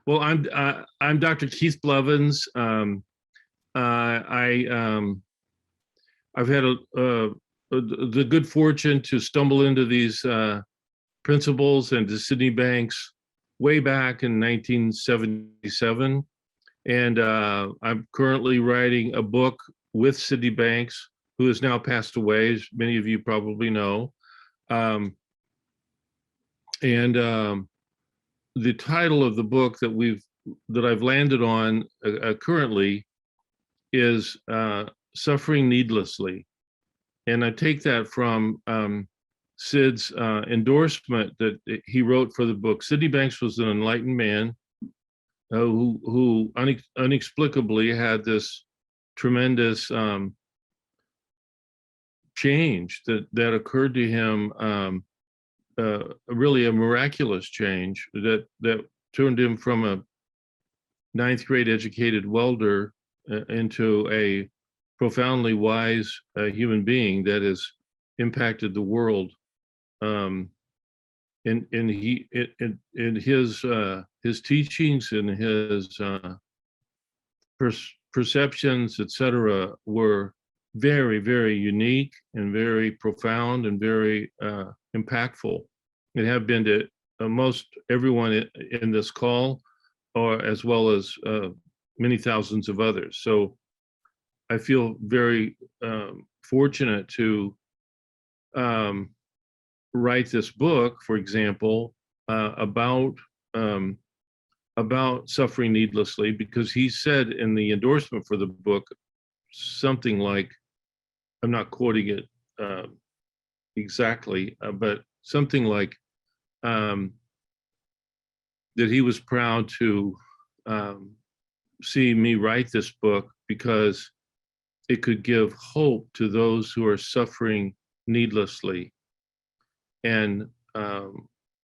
Well, I'm Dr. Keith Blevins. I've had the good fortune to stumble into these principles and to Sydney Banks way back in 1977, and I'm currently writing a book with Sydney Banks, who has now passed away, as many of you probably know. Um, and The title of the book that I've landed on currently is Suffering Needlessly. And I take that from Sid's endorsement that he wrote for the book. Sydney Banks was an enlightened man who inexplicably had this tremendous change that occurred to him, really a miraculous change that turned him from a ninth grade educated welder into a profoundly wise human being that has impacted the world. In his teachings and his perceptions, etc., were very, very unique and very profound and very impactful. It have been to most everyone in this call, or as well as many thousands of others. So I feel very fortunate to write this book, for example, about suffering needlessly, because he said in the endorsement for the book something like, I'm not quoting it exactly, but something like that he was proud to see me write this book because it could give hope to those who are suffering needlessly, and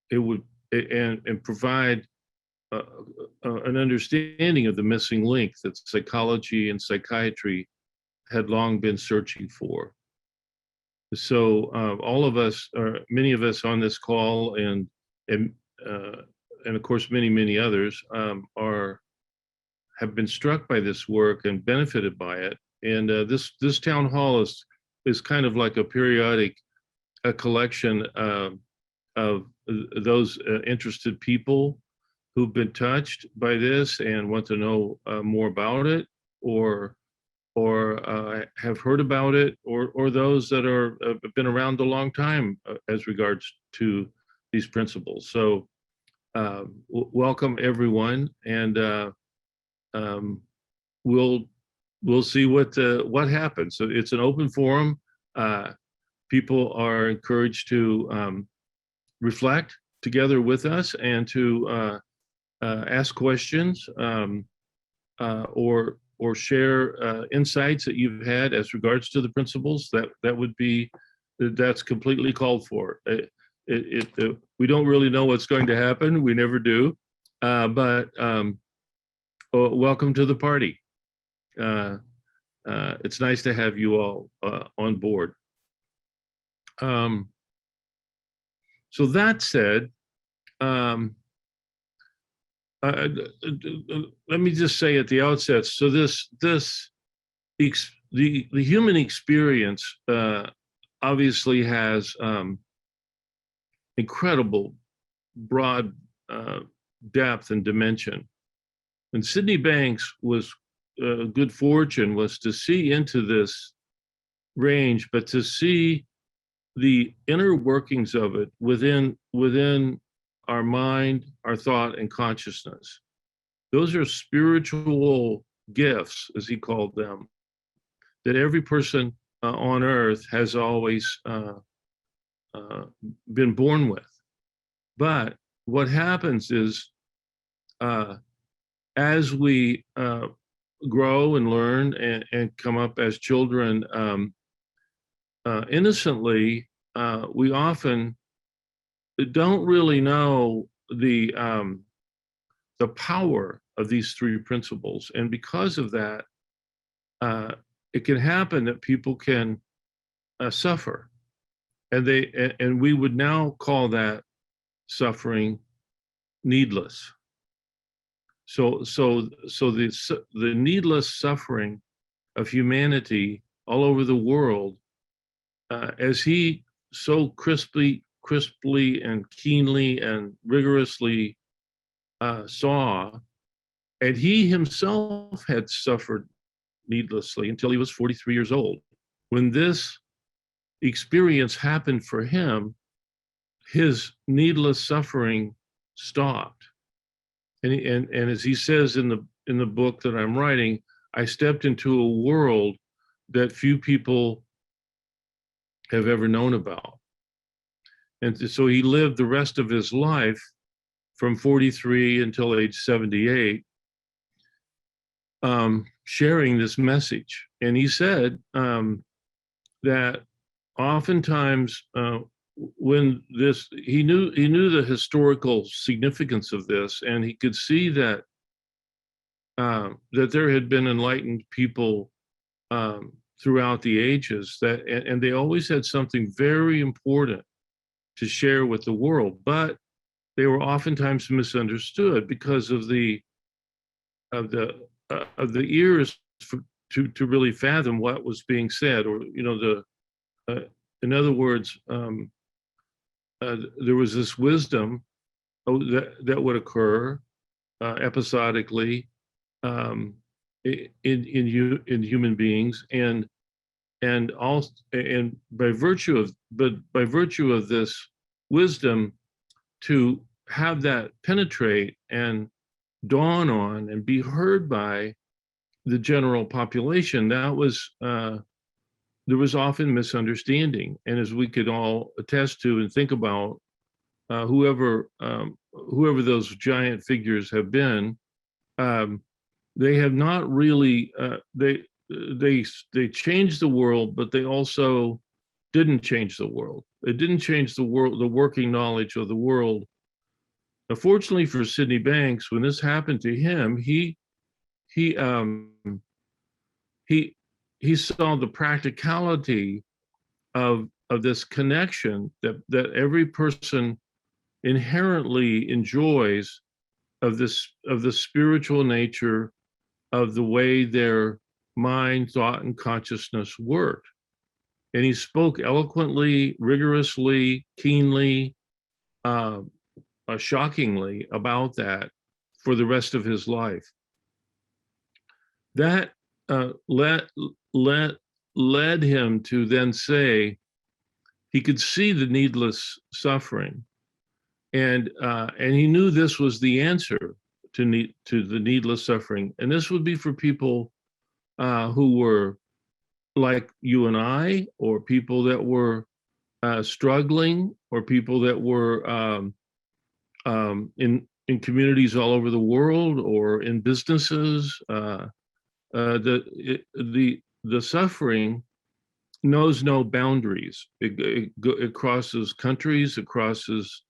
it would and provide an understanding of the missing link that psychology and psychiatry had long been searching for. So all of us, or many of us on this call, and of course many others, have been struck by this work and benefited by it. And this town hall is kind of like a periodic collection of those interested people who've been touched by this and want to know more about it, or have heard about it, or those that are been around a long time as regards to these principles. So welcome everyone, and we'll see what happens. So it's an open forum. People are encouraged to reflect together with us and to ask questions, or share insights that you've had as regards to the principles. That's completely called for. We don't really know what's going to happen. We never do, but welcome to the party. It's nice to have you all on board. So that said, let me just say at the outset, so the human experience obviously has incredible broad depth and dimension. And Sydney Banks was good fortune was to see into this range, but to see the inner workings of it within our mind, our thought, and consciousness. Those are spiritual gifts, as he called them, that every person on earth has always been born with. But what happens is, as we grow and learn and come up as children innocently, we often don't really know the power of these three principles, and because of that, it can happen that people can suffer, and we would now call that suffering needless. So the needless suffering of humanity all over the world, as he so crisply and keenly and rigorously saw, and he himself had suffered needlessly until he was 43 years old. When this experience happened for him, his needless suffering stopped. And as he says in the book that I'm writing, I stepped into a world that few people have ever known about. And so he lived the rest of his life from 43 until age 78, sharing this message. And he said that oftentimes when this, he knew the historical significance of this, and he could see that that there had been enlightened people throughout the ages, that and they always had something very important to share with the world, but they were oftentimes misunderstood because of the ears to really fathom what was being said, or in other words, there was this wisdom that would occur episodically in human beings, and also, and by virtue of this wisdom, to have that penetrate and dawn on and be heard by the general population, that was there was often misunderstanding. And as we could all attest to and think about, whoever those giant figures have been, they have not really they changed the world, but they also didn't change the world. It didn't change the world, the working knowledge of the world. Unfortunately for Sydney Banks, when this happened to him, he saw the practicality of this connection that every person inherently enjoys, of the spiritual nature of the way their mind, thought, and consciousness worked. And he spoke eloquently, rigorously, keenly, shockingly about that for the rest of his life. That led him to then say he could see the needless suffering, and he knew this was the answer to the needless suffering. And this would be for people who were like you and I, or people that were struggling, or people that were in communities all over the world, or in businesses. The suffering knows no boundaries. It crosses countries, it crosses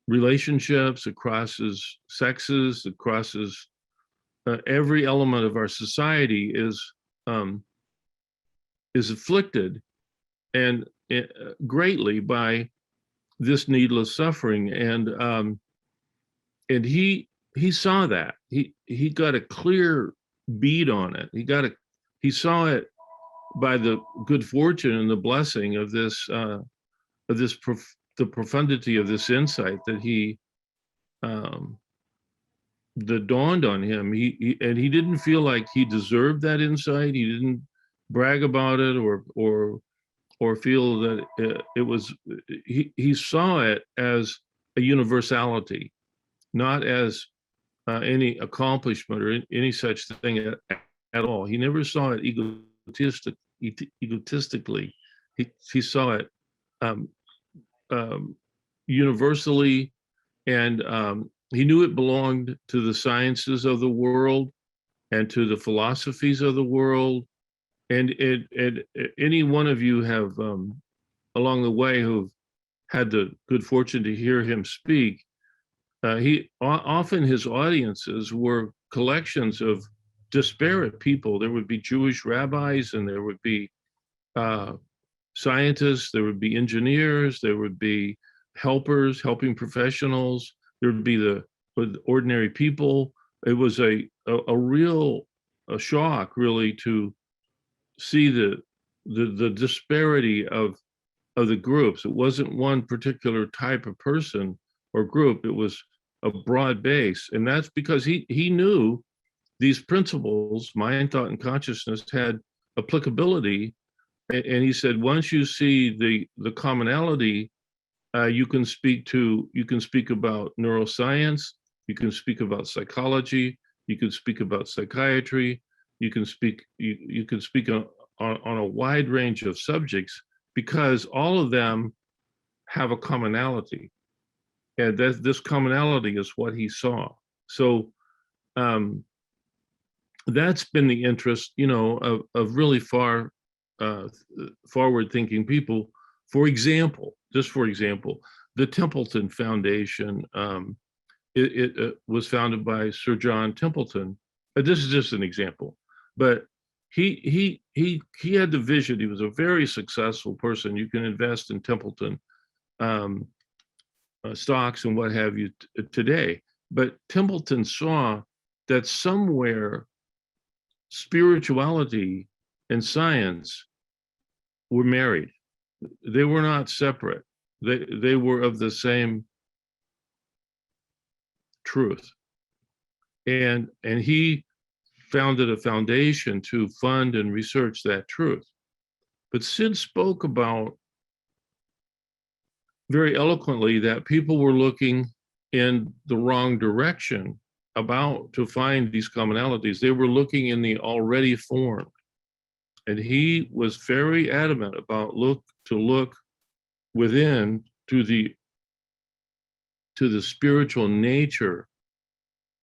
relationships, it crosses sexes, it crosses every element of our society is afflicted and greatly by this needless suffering. And he saw that. He got a clear bead on it. He saw it by the good fortune and the blessing of this the profundity of this insight that dawned on him. He didn't feel like he deserved that insight. He didn't brag about it or feel that it was. He saw it as a universality, not as any accomplishment or any such thing at all. He never saw it egotistically. He saw it universally, and he knew it belonged to the sciences of the world and to the philosophies of the world. And any one of you have along the way who've had the good fortune to hear him speak, he often, his audiences were collections of disparate people. There would be Jewish rabbis, and there would be scientists, there would be engineers, there would be helping professionals, there would be the with ordinary people. It was a real shock, really, to see the disparity of the groups. It wasn't one particular type of person or group. It was a broad base, and that's because he knew these principles, mind, thought, and consciousness, had applicability. And he said, once you see the commonality, you can speak about neuroscience, you can speak about psychology, you can speak about psychiatry, you can speak on a wide range of subjects, because all of them have a commonality, and this commonality is what he saw. So that's been the interest, of really forward-thinking people. For example, the Templeton Foundation, it was founded by Sir John Templeton. This is just an example, but he had the vision. He was a very successful person. You can invest in Templeton stocks and what have you today. But Templeton saw that somewhere spirituality and science were married. They were not separate. They were of the same truth. And he founded a foundation to fund and research that truth. But Sid spoke about very eloquently that people were looking in the wrong direction to find these commonalities. They were looking in the already formed. And he was very adamant about look within to the spiritual nature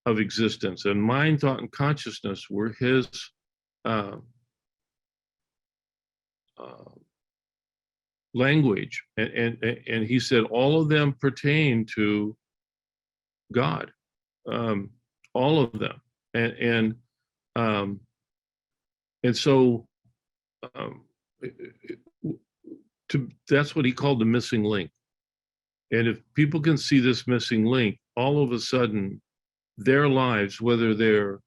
of existence. And mind, thought, and consciousness were his language. And he said all of them pertain to God. All of them. And so that's what he called the missing link. And if people can see this missing link, all of a sudden their lives, whether they're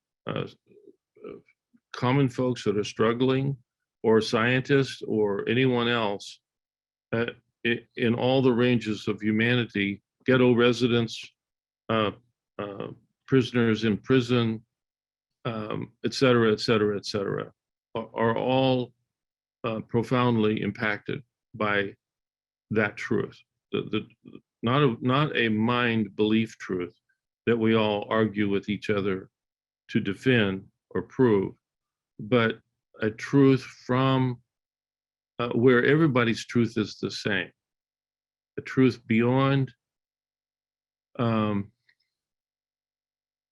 common folks that are struggling, or scientists, or anyone else, in all the ranges of humanity, ghetto residents, prisoners in prison, et cetera, et cetera, et cetera, are all profoundly impacted by that truth. Not a mind belief truth that we all argue with each other to defend or prove, but a truth from where everybody's truth is the same, a truth beyond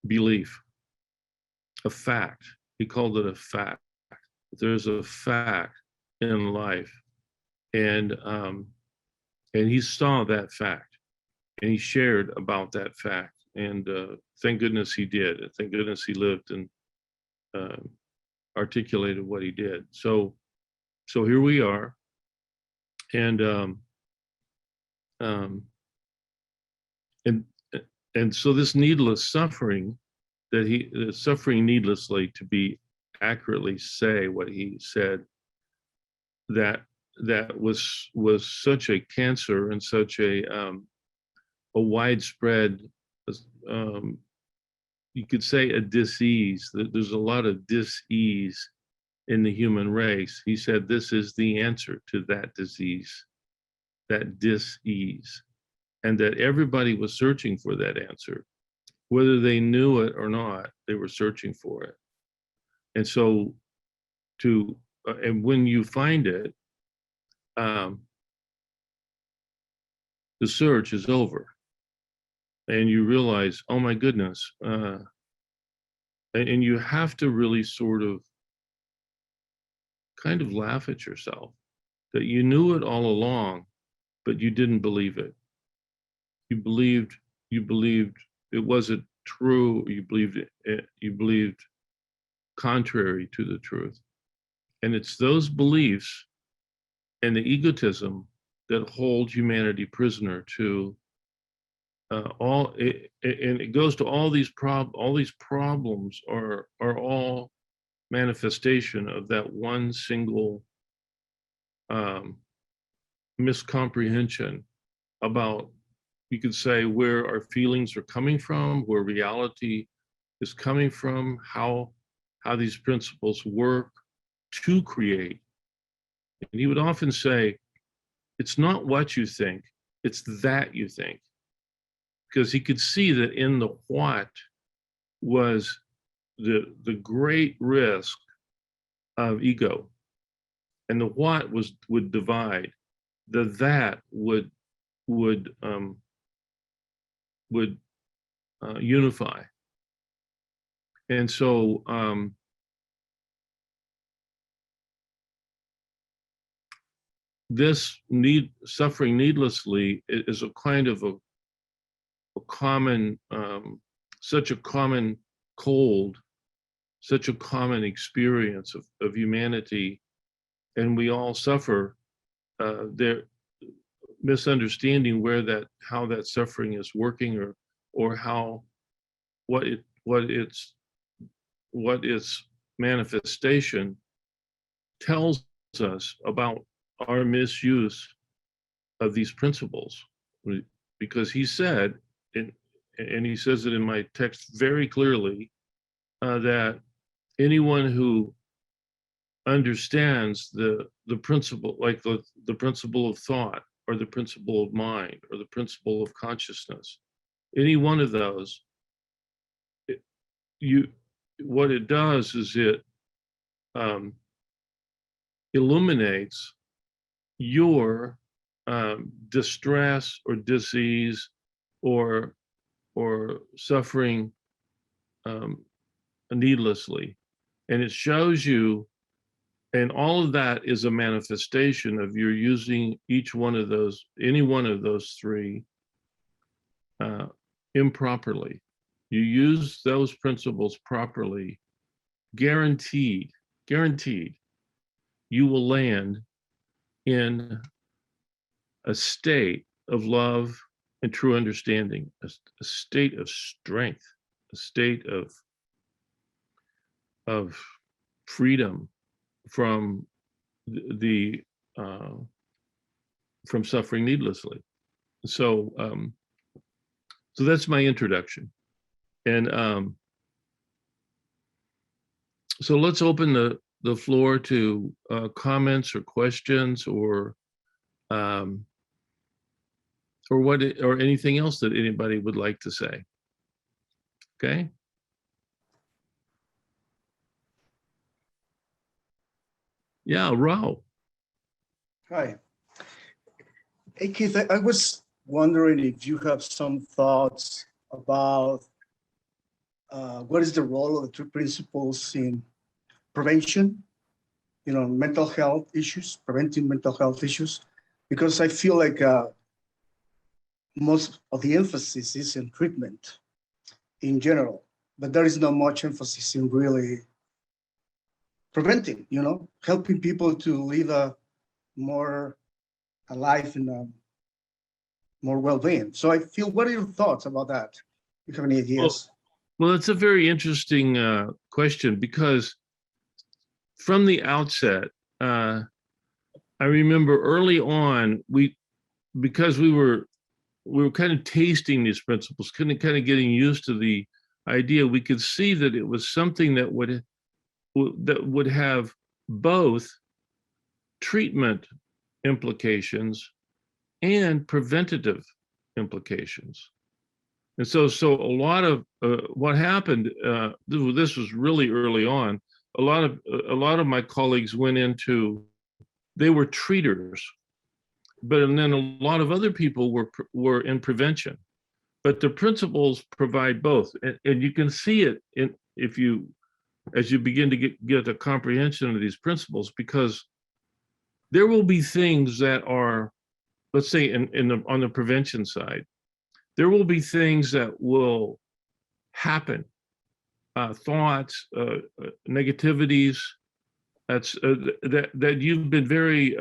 belief, a fact. He called it a fact. There's a fact in life, and he saw that fact, and he shared about that fact, and thank goodness he did. Thank goodness he lived and articulated what he did. So here we are, and so this needless suffering, suffering needlessly to be accurately say what he said, that was such a cancer and such a widespread, you could say a disease. There's a lot of dis-ease in the human race. He said this is the answer to that disease, that dis-ease, and that everybody was searching for that answer. Whether they knew it or not, they were searching for it. And so and when you find it, the search is over. And you realize, oh my goodness, and you have to really sort of kind of laugh at yourself that you knew it all along, but you didn't believe it. You believed it wasn't true. You believed contrary to the truth. And it's those beliefs and the egotism that hold humanity prisoner to and it goes to all these problems are all manifestation of that one single um, miscomprehension about, you could say, where our feelings are coming from, where reality is coming from, how these principles work to create. And he would often say, it's not what you think, it's that you think. Because he could see that in the what was the great risk of ego. And the what would divide. The that would unify. And so this suffering needlessly is a kind of a common, such a common cold, such a common experience of humanity, and we all suffer their misunderstanding how that suffering is working, or how what its manifestation tells us about our misuse of these principles. Because he said, and he says it in my text very clearly, that anyone who understands the principle, like the principle of thought, or the principle of mind, or the principle of consciousness, any one of those, what it does is it illuminates your distress or disease or suffering needlessly. And it shows you, and all of that is a manifestation of your using any one of those three improperly. You use those principles properly, guaranteed, you will land in a state of love and true understanding, a state of strength, a state of freedom from from suffering needlessly. So so that's my introduction, and so let's open the floor to comments or questions, or anything else that anybody would like to say. Okay. Yeah, Ro. Hi. Hey, Keith, I was wondering if you have some thoughts about what is the role of the three principles in prevention, mental health issues, preventing mental health issues, because I feel like most of the emphasis is in treatment in general, but there is not much emphasis in really preventing, helping people to live a life in a more well-being. So I feel, what are your thoughts about that? Do you have any ideas? Well, it's a very interesting question, because from the outset, I remember early on, because we were kind of tasting these principles, kind of getting used to the idea, we could see that it was something that would have both treatment implications and preventative implications. And so a lot of what happened, this was really early on, a lot of my colleagues they were treaters, but and then a lot of other people were in prevention. But the principles provide both, and you can see it as you begin to get a comprehension of these principles, because there will be things that are, let's say, on the prevention side, there will be things that will happen, thoughts, negativities, that you've been very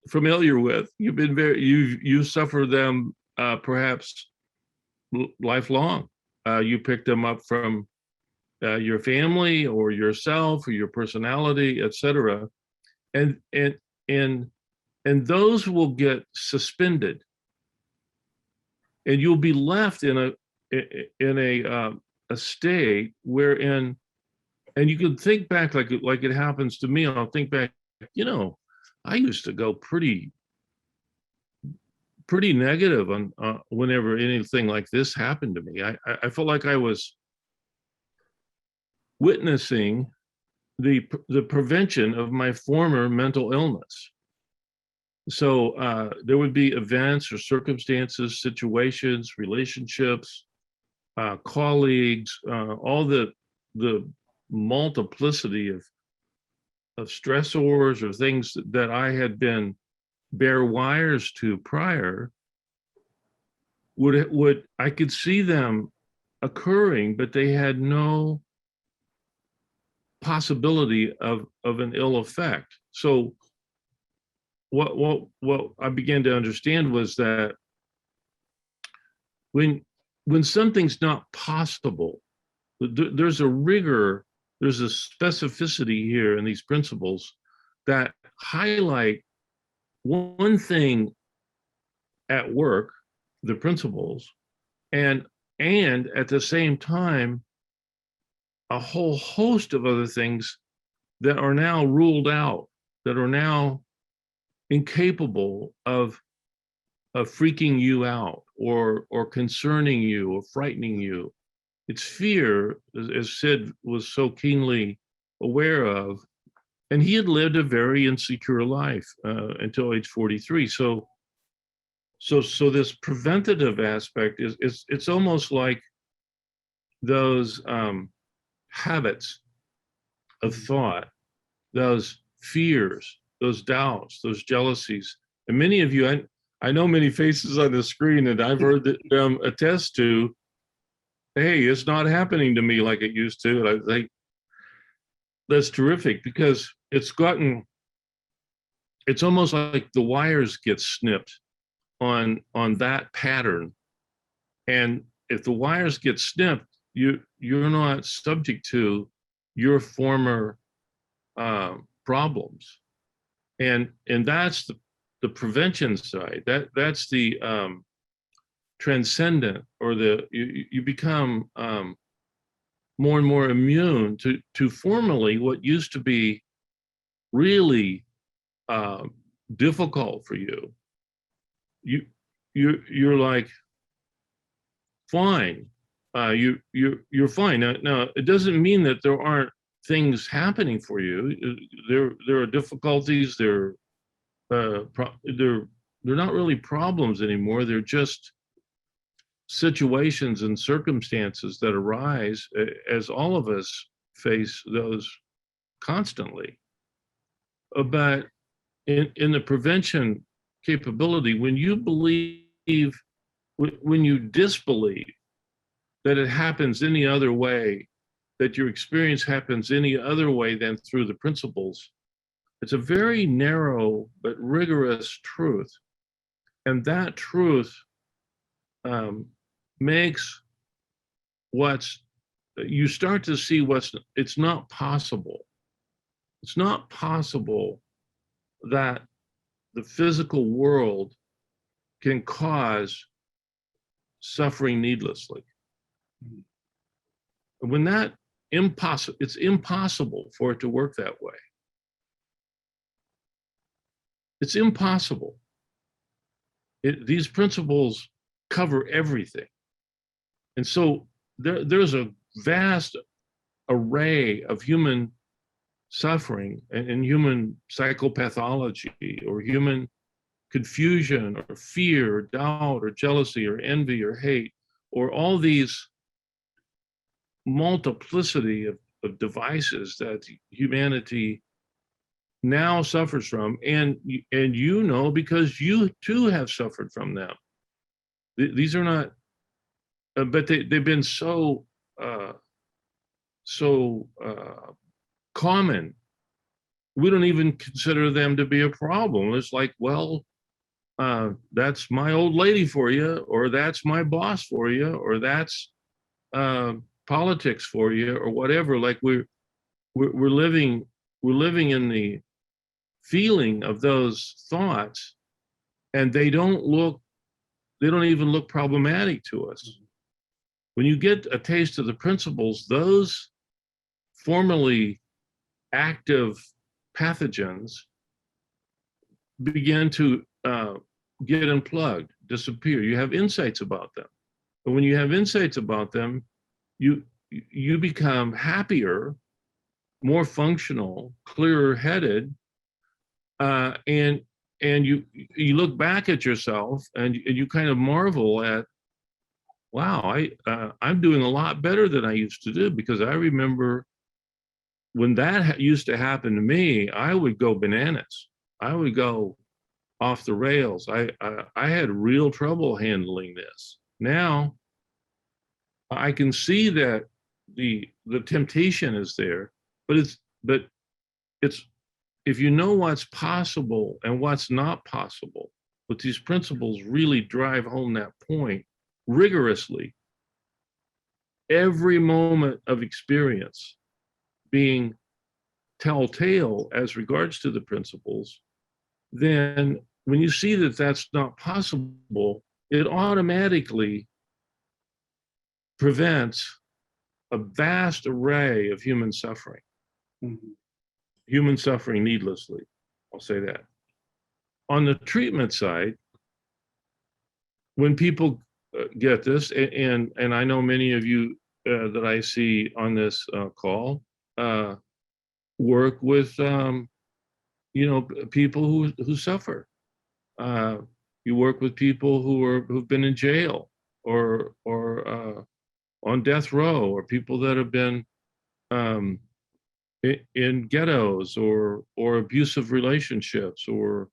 familiar with. You suffer them perhaps lifelong. You pick them up from your family or yourself or your personality, etc. And those will get suspended, and you'll be left in a state wherein, and you can think back like it happens to me. I'll think back, I used to go pretty negative on whenever anything like this happened to me. I felt like I was witnessing the prevention of my former mental illness. So there would be events or circumstances, situations, relationships, colleagues, all the multiplicity of stressors or things that I had been bare wires to prior, would I could see them occurring, but they had no possibility of an ill effect. So what I began to understand was that when something's not possible, there's a rigor, there's a specificity here in these principles that highlight one thing at work, the principles, and at the same time, a whole host of other things that are now ruled out, that are now incapable of freaking you out or concerning you or frightening you. It's fear, as Sid was so keenly aware of, and he had lived a very insecure life until age 43. So this preventative aspect it's almost like those habits of thought, those fears, those doubts, those jealousies. And many of you, I know many faces on the screen, and I've heard them attest to, hey, it's not happening to me like it used to. And I think that's terrific, because it's almost like the wires get snipped on that pattern. And if the wires get snipped, you're not subject to your former problems. And that's the prevention side. That's the transcendent, or you become more and more immune to formerly what used to be really difficult for you. You're like fine. You're fine. Now it doesn't mean that there aren't things happening for you. There are difficulties. They're not really problems anymore. They're just situations and circumstances that arise, as all of us face those constantly. But in the prevention capability, when you believe, when you disbelieve that it happens any other way, that your experience happens any other way than through the principles, it's a very narrow but rigorous truth. And that truth makes you start to see it's not possible. It's not possible that the physical world can cause suffering needlessly. And when it's impossible for it to work that way. It's impossible. These principles cover everything. And so there's a vast array of human suffering and human psychopathology, or human confusion or fear or doubt or jealousy or envy or hate, or all these multiplicity of devices that humanity now suffers from, and because you too have suffered from them. These are not, but they've been so common, we don't even consider them to be a problem. It's like, well, that's my old lady for you, or that's my boss for you, or that's politics for you, or whatever. Like we're living in the feeling of those thoughts, and they don't even look problematic to us. When you get a taste of the principles, those formerly active pathogens begin to get unplugged, disappear. You have insights about them. But when you have insights about them, you become happier, more functional, clearer headed, and you look back at yourself and you kind of marvel at, wow, I'm doing a lot better than I used to do. Because I remember when that used to happen to me, I would go bananas. I would go off the rails. I had real trouble handling this. Now I can see that the temptation is there, but it's if you know what's possible and what's not possible, but these principles really drive home that point rigorously. Every moment of experience being telltale as regards to the principles, then when you see that that's not possible, it automatically prevents a vast array of human suffering. Mhm. Human suffering needlessly, I'll say that. On the treatment side, when people get this, and I know many of you that I see on this call work with people who suffer. You work with people who've been in jail or on death row, or people that have been in ghettos or abusive relationships or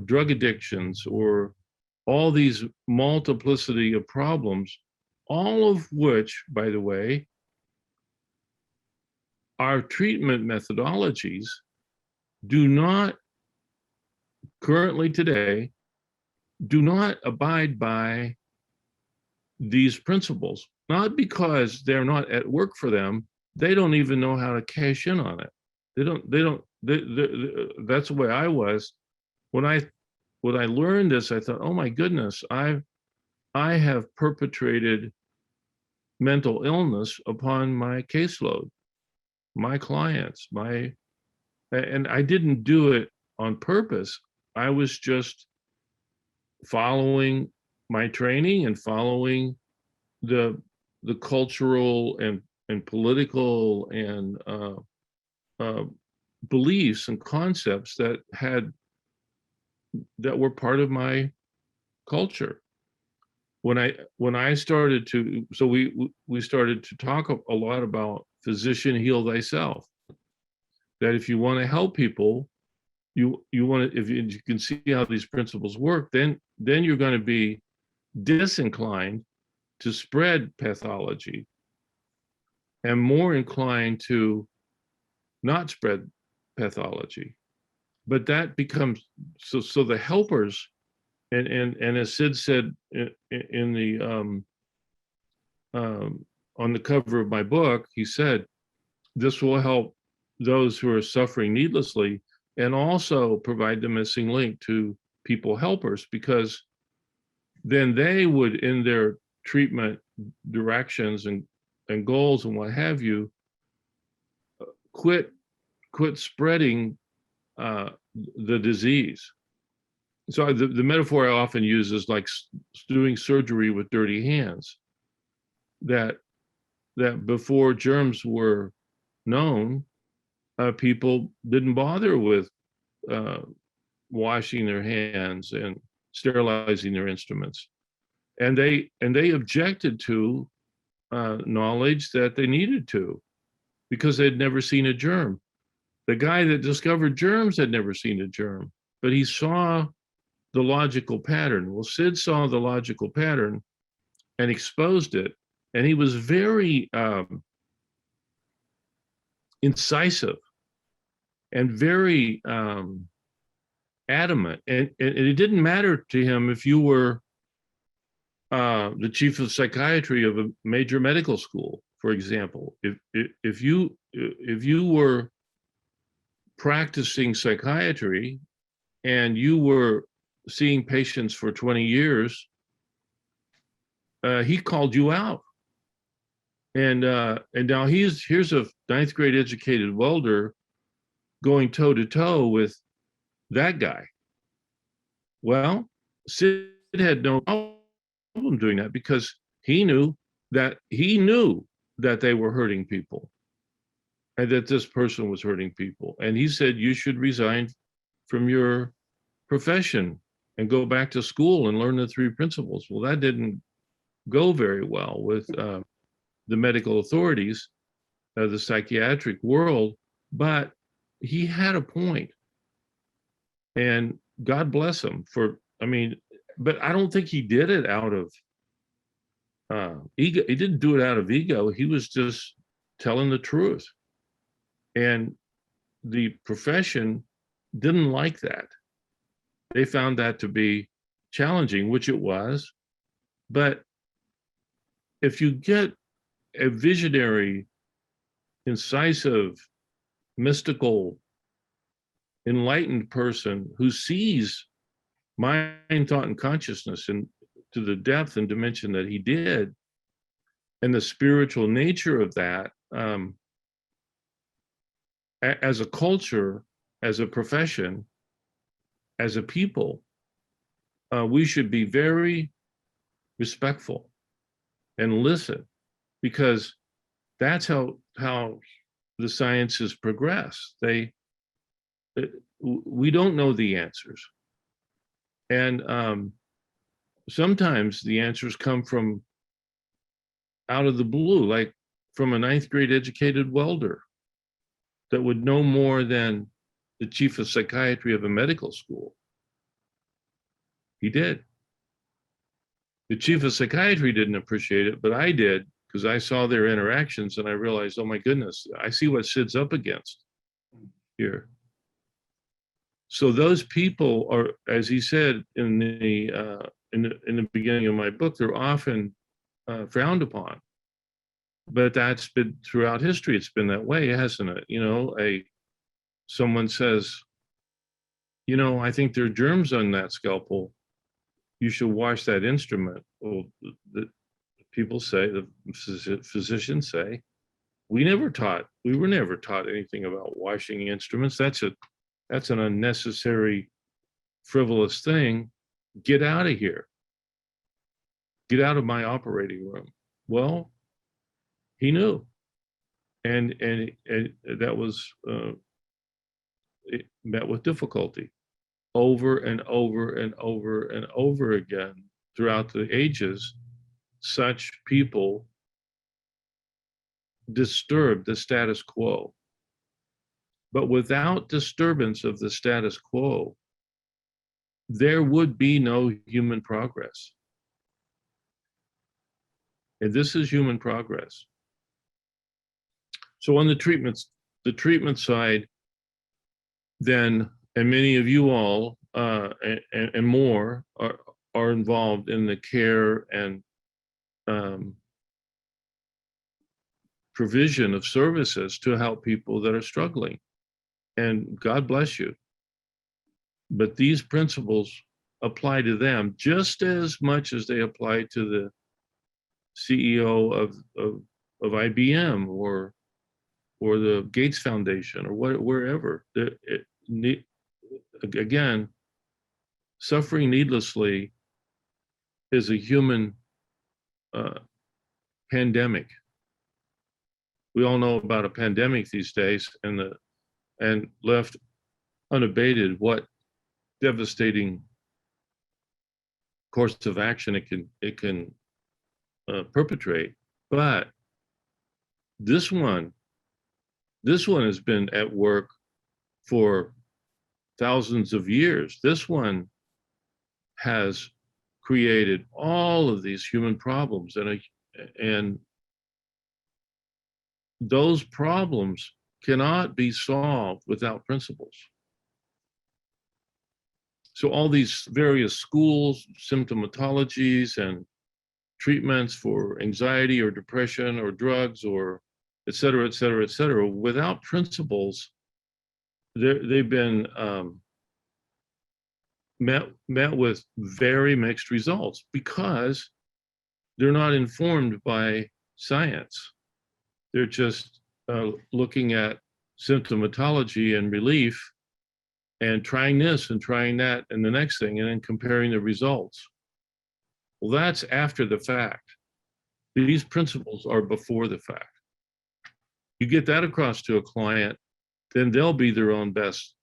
drug addictions, or all these multiplicity of problems, all of which, by the way, our treatment methodologies do not currently today do not abide by these principles, not because they're not at work for them. They don't even know how to cash in on it. That's the way I was. When I learned this, I thought, oh my goodness, I have perpetrated mental illness upon my caseload, my clients, and I didn't do it on purpose. I was just following my training and following the cultural and political and beliefs and concepts that were part of my culture. When I started to, so we started to talk a lot about physician heal thyself. That if you want to help people, you want to, if you can see how these principles work, then you're going to be disinclined to spread pathology and more inclined to not spread pathology. But that becomes so the helpers, and as Sid said in the on the cover of my book, he said this will help those who are suffering needlessly and also provide the missing link to people helpers, because then they would, in their treatment directions and goals and what have you, quit spreading the disease. So the metaphor I often use is like doing surgery with dirty hands. That before germs were known, people didn't bother with washing their hands and sterilizing their instruments, and they objected to knowledge that they needed to, because they'd never seen a germ. The guy that discovered germs had never seen a germ, but he saw the logical pattern. Well, Sid saw the logical pattern and exposed it, and he was very incisive and very adamant. And it didn't matter to him if you were the chief of psychiatry of a major medical school, for example. If you were practicing psychiatry and you were seeing patients for 20 years, he called you out. And now here's a ninth grade educated welder going toe to toe with that guy. Well, Sid had no problem doing that because he knew that they were hurting people and that this person was hurting people. And he said, you should resign from your profession and go back to school and learn the three principles. Well, that didn't go very well with the medical authorities, the psychiatric world, but he had a point. And God bless him for, but I don't think he did it out of ego. He didn't do it out of ego. He was just telling the truth. And the profession didn't like that. They found that to be challenging, which it was. But if you get a visionary, incisive, mystical, enlightened person who sees mind, thought, and consciousness and to the depth and dimension that he did, and the spiritual nature of that, as a culture, as a profession, as a people, we should be very respectful and listen, because that's how the sciences progress. We don't know the answers. And sometimes the answers come from out of the blue, like from a ninth grade educated welder that would know more than the chief of psychiatry of a medical school. He did. The chief of psychiatry didn't appreciate it, but I did, because I saw their interactions and I realized, oh my goodness, I see what Sid's up against here. So those people are, as he said in the beginning of my book, they're often frowned upon. But that's been throughout history. It's been that way, hasn't it? Someone says, I think there are germs on that scalpel. You should wash that instrument. Well, the people say, the physicians say, we were never taught anything about washing instruments. That's an unnecessary, frivolous thing. Get out of here. Get out of my operating room. Well, he knew. And that was, it met with difficulty over and over and over and over again throughout the ages. Such people disturb the status quo. But without disturbance of the status quo, there would be no human progress. And this is human progress. So on the treatment side, then, and many of you all and more are involved in the care and provision of services to help people that are struggling. And God bless you. But these principles apply to them just as much as they apply to the CEO of IBM or the Gates Foundation or wherever. Again, suffering needlessly is a human pandemic. We all know about a pandemic these days, and left unabated what devastating course of action it can perpetrate. But this one has been at work for thousands of years. This one has created all of these human problems, and those problems cannot be solved without principles. So all these various schools, symptomatologies, and treatments for anxiety or depression or drugs or et cetera, et cetera, et cetera, without principles, they've been met with very mixed results because they're not informed by science. They're just looking at symptomatology and relief and trying this and trying that and the next thing and then comparing the results. Well, that's after the fact. These principles are before the fact. You get that across to a client, then they'll be their own best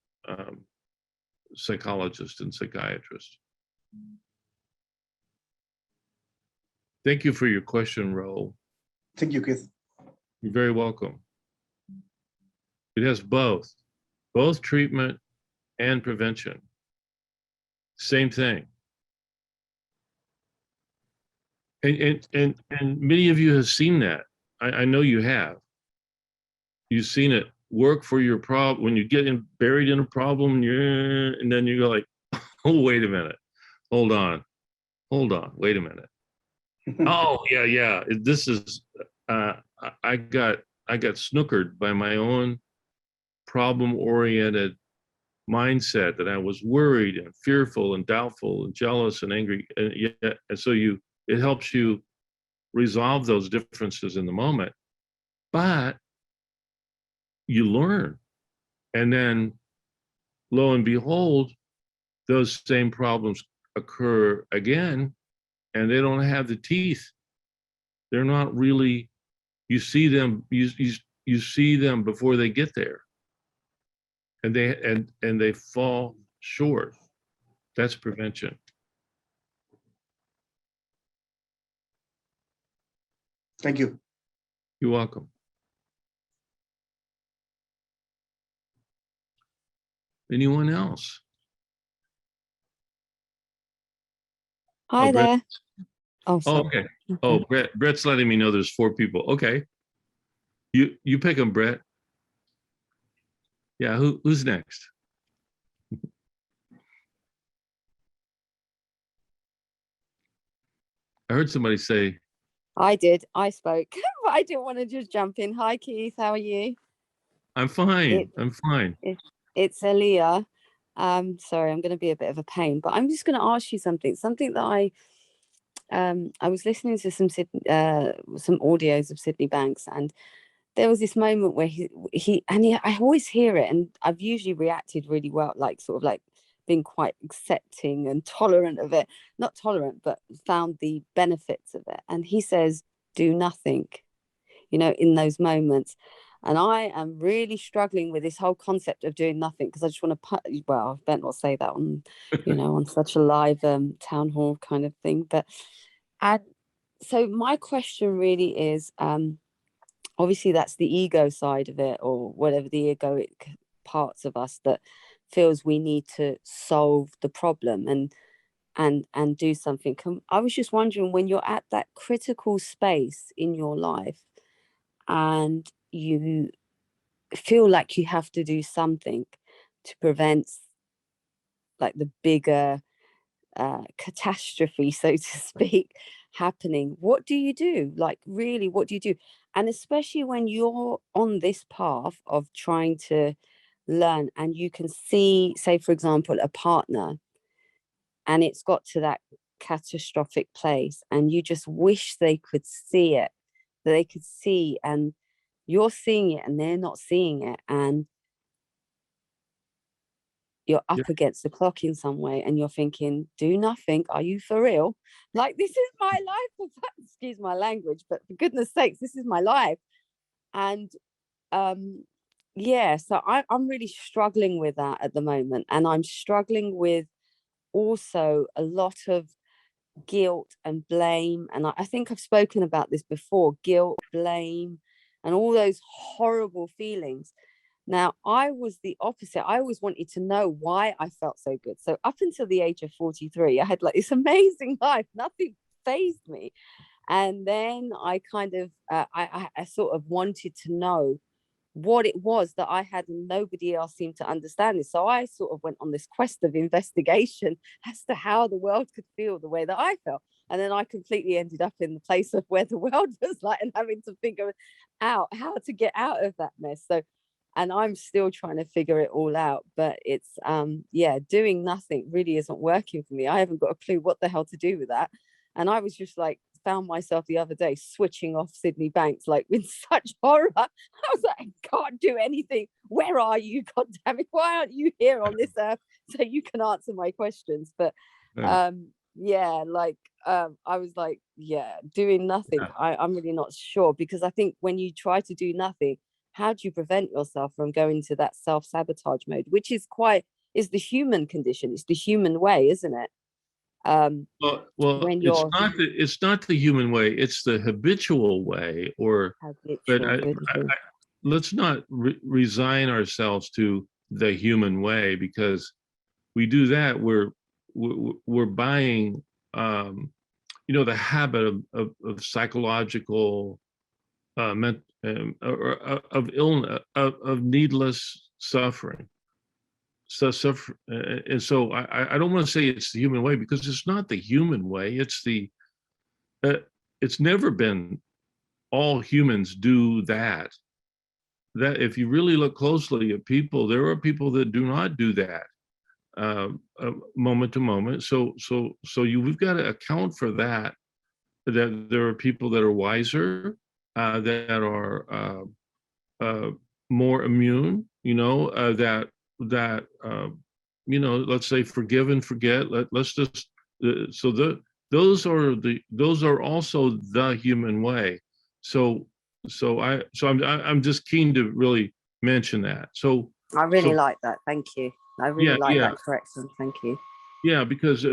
psychologist and psychiatrist. Thank you for your question, Raul. Thank you, Keith. You're very welcome. It has both treatment and prevention. Same thing. And many of you have seen that. I know you have. You've seen it work for your problem when you get buried in a problem, and then you go like, oh, wait a minute, hold on, wait a minute. Oh yeah. This is I got snookered by my own problem-oriented mindset that I was worried and fearful and doubtful and jealous and angry, and so it helps you resolve those differences in the moment, but you learn, and then lo and behold, those same problems occur again, and they don't have the teeth. They're not really, you see them before they get there, and they fall short. That's prevention. Thank you. You're welcome. Anyone else? Hi there. Oh, sorry. Okay. Oh, Brett's letting me know there's 4 people. Okay. You pick them, Brett. Yeah, who's next? I heard somebody say. I did. I spoke, but I didn't want to just jump in. Hi, Keith. How are you? I'm fine. I'm fine. It's Aaliyah. Sorry, I'm going to be a bit of a pain, but I'm just going to ask you something. Something that I was listening to some audios of Sydney Banks, and there was this moment where I always hear it, and I've usually reacted really well, like sort of like being quite accepting and tolerant of it. Not tolerant, but found the benefits of it. And he says, do nothing, in those moments. And I am really struggling with this whole concept of doing nothing, because I just want to I better not say that on, on such a live town hall kind of thing. And so my question really is, obviously that's the ego side of it, or whatever, the egoic parts of us that feels we need to solve the problem and do something. I was just wondering, when you're at that critical space in your life and you feel like you have to do something to prevent like the bigger catastrophe, so to speak, happening, what do you do? Like, really, what do you do? And especially when you're on this path of trying to learn, and you can see, say for example, a partner, and it's got to that catastrophic place, and you just wish they could see it, that they could see, and you're seeing it and they're not seeing it, and you're up against the clock in some way, and you're thinking, do nothing, are you for real? Like, this is my life. Excuse my language, but for goodness sakes, this is my life. And so I'm really struggling with that at the moment, and I'm struggling with also a lot of guilt and blame. And I think I've spoken about this before: guilt, blame, and all those horrible feelings. Now, I was the opposite. I always wanted to know why I felt so good. So up until the age of 43, I had like this amazing life. Nothing fazed me. And then I kind of, I sort of wanted to know what it was that I had and nobody else seemed to understand it. So I sort of went on this quest of investigation as to how the world could feel the way that I felt. And then I completely ended up in the place of where the world was like, and having to figure out how to get out of that mess. So, and I'm still trying to figure it all out, but it's yeah, doing nothing really isn't working for me. I haven't got a clue what the hell to do with that. And I was just like, found myself the other day switching off Sydney Banks like with such horror. I was like, I can't do anything. Where are you? God damn it. Why aren't you here on this earth so you can answer my questions? But yeah, like I was like, yeah, doing nothing. I'm really not sure, because I think when you try to do nothing, how do you prevent yourself from going to that self-sabotage mode, which is the human condition. It's the human way, isn't it? Well, When it's you're not the human way. It's the habitual way. But habitual. let's not resign ourselves to the human way, because we do that. We're buying, the habit of psychological, of illness, of needless suffering. And so I don't want to say it's the human way, because it's not the human way. It's never been all humans do that. That if you really look closely at people, there are people that do not do that moment to moment. We've got to account for that. That there are people that are wiser, that are more immune. Let's say forgive and forget. Let's just those are also the human way. I'm just keen to really mention that. I really like that. Thank you. I really like yeah, that correction. Thank you. yeah, because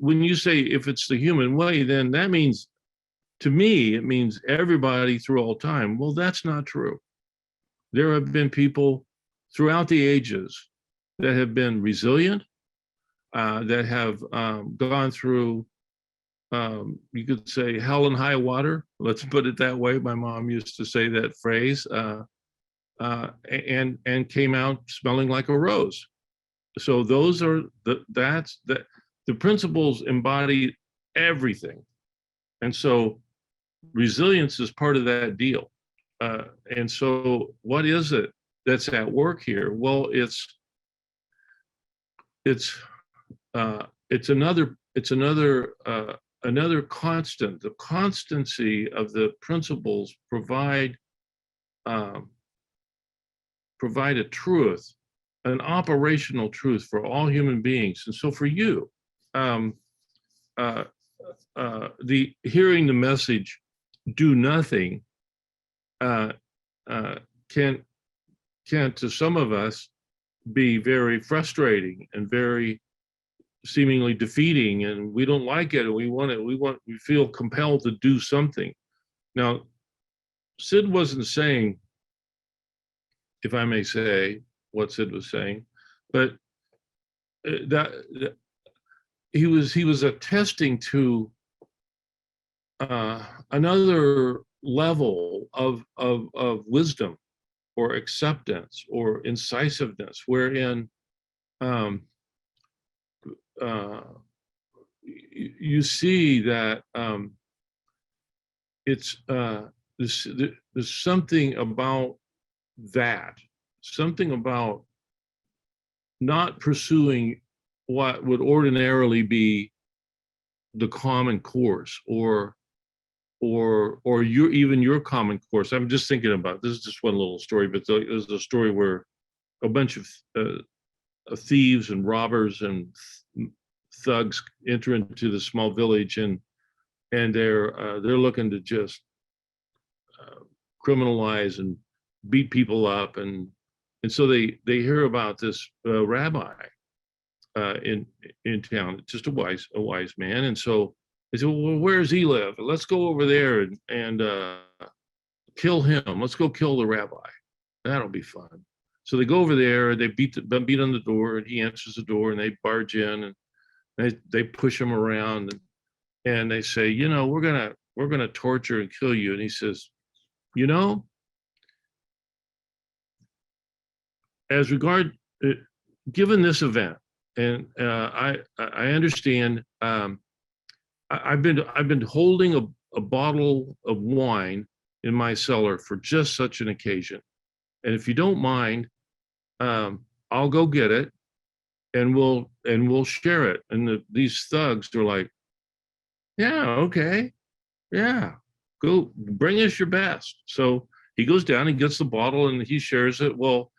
when you say if it's the human way, then that means, to me, it means everybody through all time. Well, that's not true. There have been people throughout the ages that have been resilient, that have gone through, you could say, hell and high water. Let's put it that way. My mom used to say that phrase, and came out smelling like a rose. So those are the principles embody everything, and so resilience is part of that deal. And so, what is it that's at work here? Well, it's another constant. The constancy of the principles provide a truth, an operational truth for all human beings. And so, for you, the hearing the message, do nothing, can to some of us be very frustrating and very seemingly defeating, and we don't like it, and we feel compelled to do something. Now, Sid wasn't saying, if I may say what Sid was saying, but that he was attesting to another level of wisdom or acceptance or incisiveness, wherein you see that there's something about that, something about not pursuing what would ordinarily be the common course, or your common course. I'm just thinking about, this is just one little story, but there's a story where a bunch of thieves and robbers and thugs enter into the small village, and they're looking to just criminalize and beat people up, and so they hear about this rabbi in town, just a wise man, and so they said, well, where does he live? Let's go over there and kill him. Let's go kill the rabbi. That'll be fun. So they go over there, they beat on the door, and he answers the door, and they barge in, and they push him around, and they say, we're gonna torture and kill you. And he says, as regard, given this event, and I understand. I've been holding a bottle of wine in my cellar for just such an occasion, and if you don't mind, I'll go get it, and we'll share it. And these thugs are like, yeah, okay, yeah, go bring us your best. So he goes down and gets the bottle and he shares it. Well,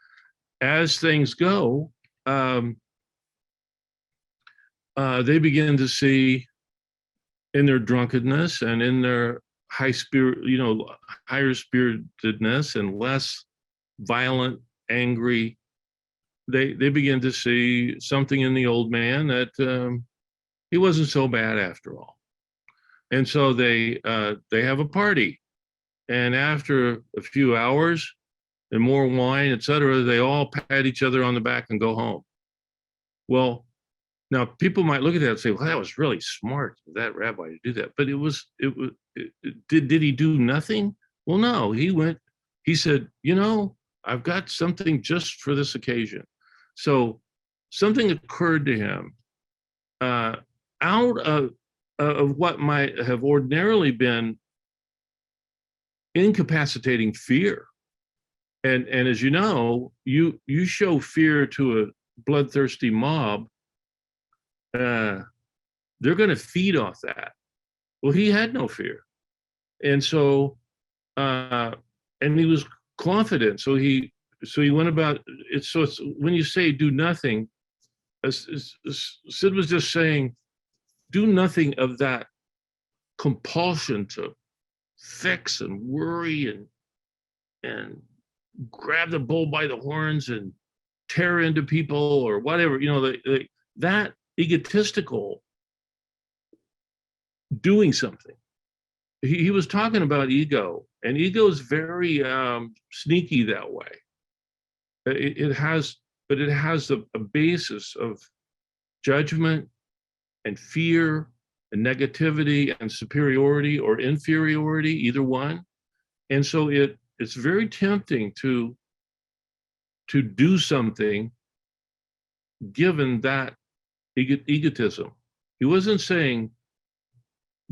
as things go, they begin to see in their drunkenness and in their higher spiritedness and less violent, angry, they begin to see something in the old man that he wasn't so bad after all. And so they have a party. And after a few hours and more wine, etc., they all pat each other on the back and go home. Well, now people might look at that and say, well, that was really smart of that rabbi to do that. But did he do nothing? Well, no, he said, I've got something just for this occasion. So something occurred to him out of what might have ordinarily been incapacitating fear. And as you know, you show fear to a bloodthirsty mob, they're going to feed off that. Well, he had no fear. And so, and he was confident. So he went about it. So it's when you say do nothing, Sid was just saying, do nothing of that compulsion to fix and worry and grab the bull by the horns and tear into people or whatever, that egotistical doing something. He was talking about ego, and ego is very sneaky that way. It has a basis of judgment and fear and negativity and superiority or inferiority, either one. And so it's very tempting to do something given that egotism. He wasn't saying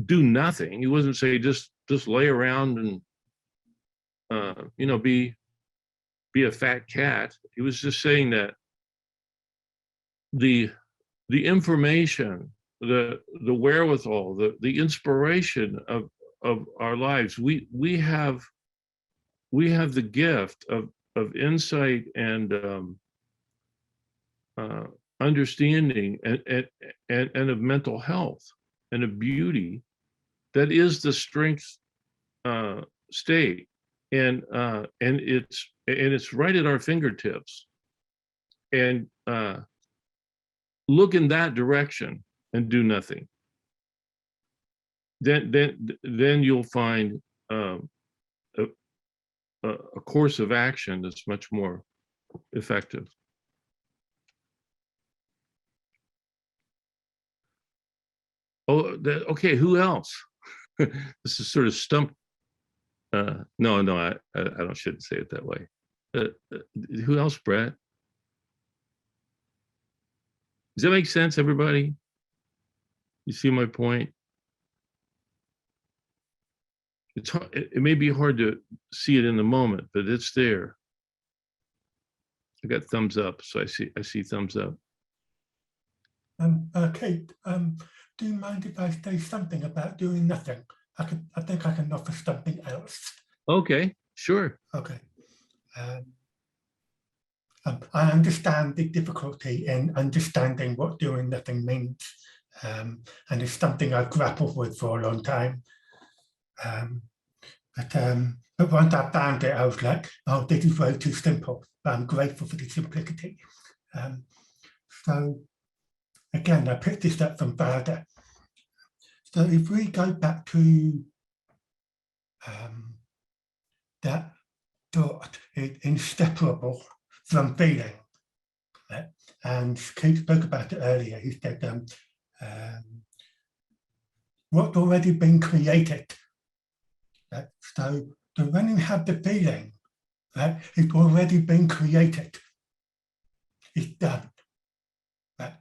do nothing. He wasn't saying just lay around and be a fat cat. He was just saying that the information, the wherewithal, the inspiration of our lives, we have the gift of insight and understanding and of mental health and of beauty that is the strength state, and it's right at our fingertips. And look in that direction and do nothing. Then you'll find a course of action that's much more effective. Oh, okay. Who else? This is sort of stump. No, I shouldn't say it that way. Who else, Brett? Does that make sense, everybody? You see my point? It's hard, it may be hard to see it in the moment, but it's there. I got thumbs up, so I see thumbs up. Kate, do you mind if I say something about doing nothing? I think I can offer something else. Okay, sure. Okay. I understand the difficulty in understanding what doing nothing means, and it's something I've grappled with for a long time. But once I found it, I was like, oh, this is way too simple. But I'm grateful for the simplicity. So again, I picked this up from Varda. So if we go back to that thought is inseparable from feeling, and Kate spoke about it earlier. He said, what's already been created. So when you have the feeling, it's already been created. it's done. Right?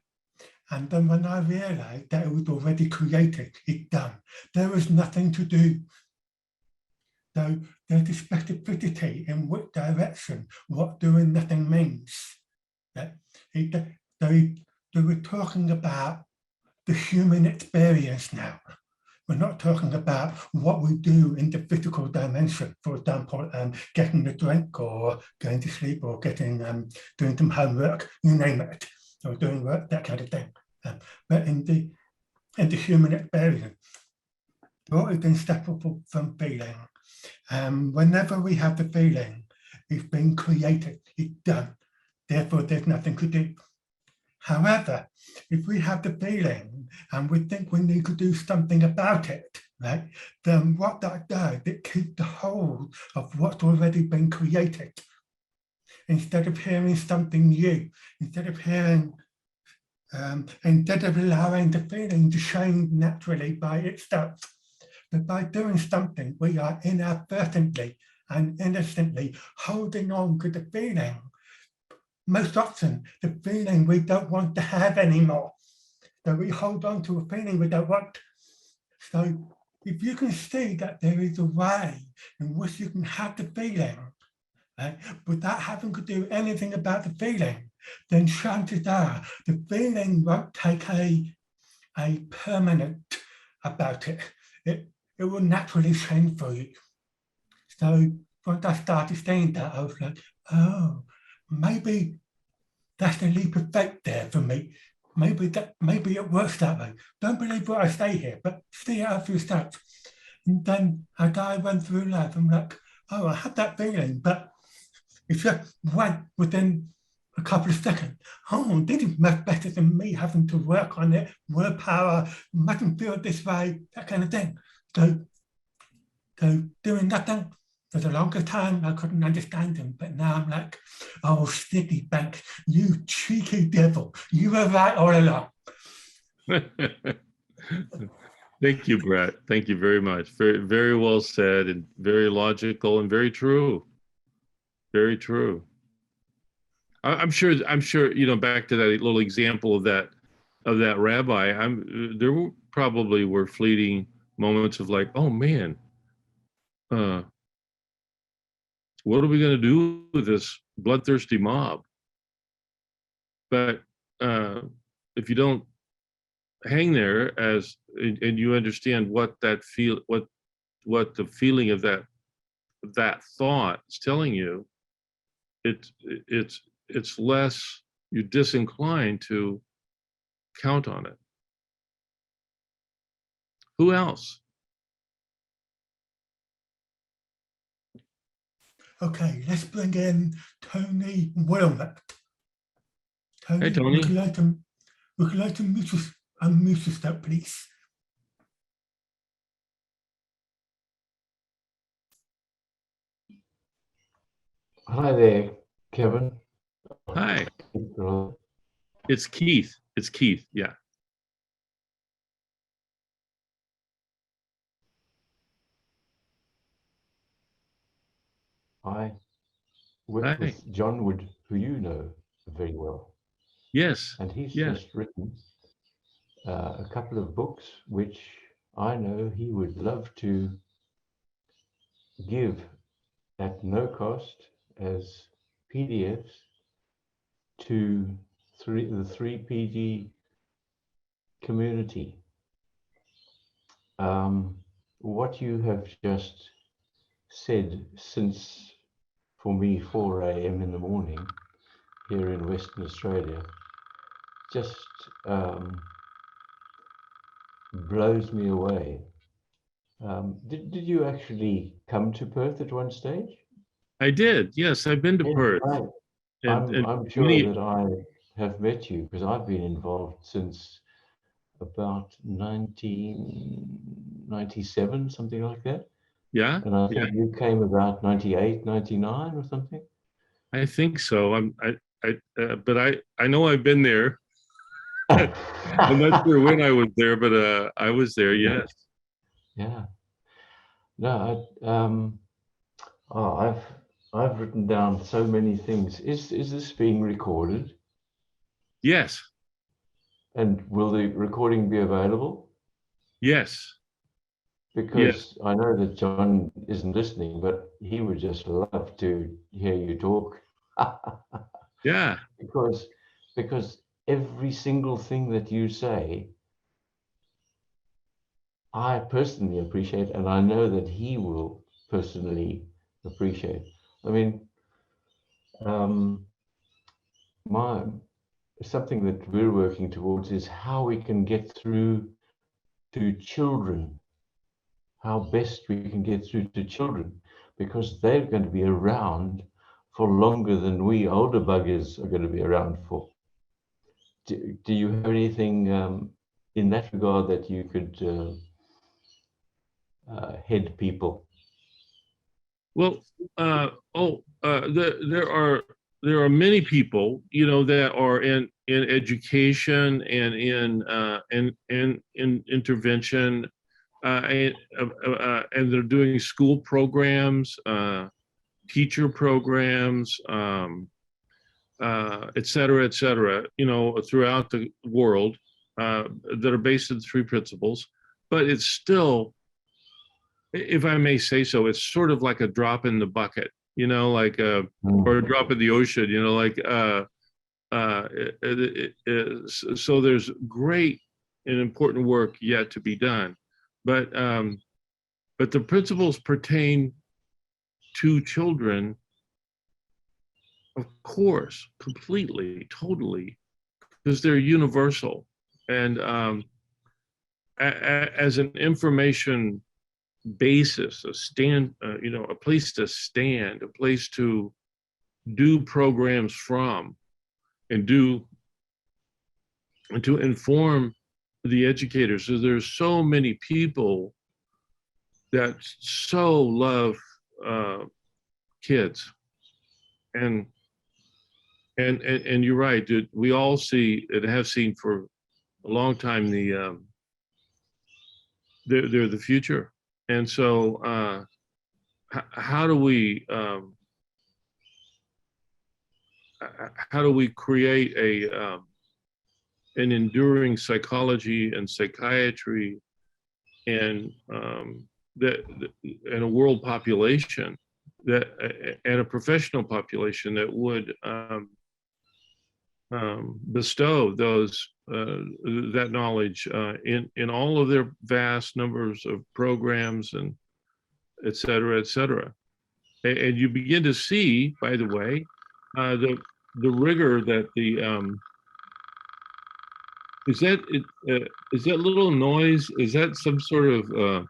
And then when I realized that it was already created, it's done. There was nothing to do. So there's a specificity in which direction what doing nothing means. Yeah? They were talking about the human experience now. We're not talking about what we do in the physical dimension, for example, getting a drink or going to sleep or getting doing some homework, you name it, or doing work, that kind of thing. But in the human experience, what is inseparable from feeling? Whenever we have the feeling, it's been created, it's done. Therefore, there's nothing to do. However, if we have the feeling and we think we need to do something about it, right, then what that does, it keeps the hold of what's already been created. Instead of hearing something new, instead of allowing the feeling to change naturally by itself. But by doing something, we are inadvertently and innocently holding on to the feeling. Most often, the feeling we don't want to have anymore. So we hold on to a feeling we don't want. So if you can see that there is a way in which you can have the feeling, right, without having to do anything about the feeling, then chances are the feeling won't take a permanent about it. It will naturally change for you. So once I started saying that, I was like, oh, maybe that's a leap of faith there for me. Maybe it works that way. Don't believe what I say here, but see it out for yourself. And then as I went through life, I'm like, oh, I had that feeling, but it just went within a couple of seconds. Oh, this is much better than me having to work on it, word power, mustn't feel this way, that kind of thing. So doing nothing for the longest time, I couldn't understand him. But now I'm like, oh, Citibank, you cheeky devil, you were right all along. Thank you, Brett. Thank you very much. Very, very well said and very logical and very true. Very true. I'm sure, you know, back to that little example of that rabbi, there probably were fleeting moments of like, oh man, what are we going to do with this bloodthirsty mob? But if you don't hang there and you understand what that what the feeling of that thought is telling you, it's less, you're disinclined to count on it. Who else? Okay, let's bring in Tony Wilmot. Tony, Hey, Tony. would you like to unmute yourself, please? Hi there, Kevin. Hi. It's Keith. It's Keith. Yeah. I work with John Wood, who you know very well. Yes. And he's yes. just written a couple of books, which I know he would love to give at no cost as PDFs to the 3PD community. What you have just said, since for me 4 a.m. in the morning here in Western Australia, just blows me away. Did you actually come to Perth at one stage? I did. Yes, I've been to Perth. Right. I'm sure that I have met you because I've been involved since about 1997, something like that. Yeah. And I think you came about 98, 99 or something. I think so. But I know I've been there. I'm not sure when I was there, but I was there. Yes. Yeah. No, I've written down so many things. Is this being recorded? Yes, And will the recording be available? yes, Because I know that John isn't listening, but he would just love to hear you talk. yeah. because every single thing that you say, I personally appreciate, and I know that he will personally appreciate. I mean, my something that we're working towards is how we can get through to children, how best we can get through to children, because they're going to be around for longer than we older buggers are going to be around for. Do you have anything in that regard that you could head people? Well, there are many people, you know, that are in education and in intervention, and they're doing school programs, teacher programs, et cetera, you know, throughout the world, that are based in the three principles. But it's still, if I may say so, it's sort of like a drop in the bucket, you know, like or a drop in the ocean, you know, like so there's great and important work yet to be done, but the principles pertain to children, of course, completely, totally, because they're universal, and as an information basis, a stand, you know, a place to stand, a place to do programs from, and to inform the educators. So there's so many people that so love kids, and you're right, dude. We all see and have seen for a long time they're the future, and so how do we create an enduring psychology and psychiatry and and a world population that and a professional population that would bestow that knowledge in all of their vast numbers of programs and et cetera. And you begin to see, by the way, the rigor that is that little noise? Is that some sort of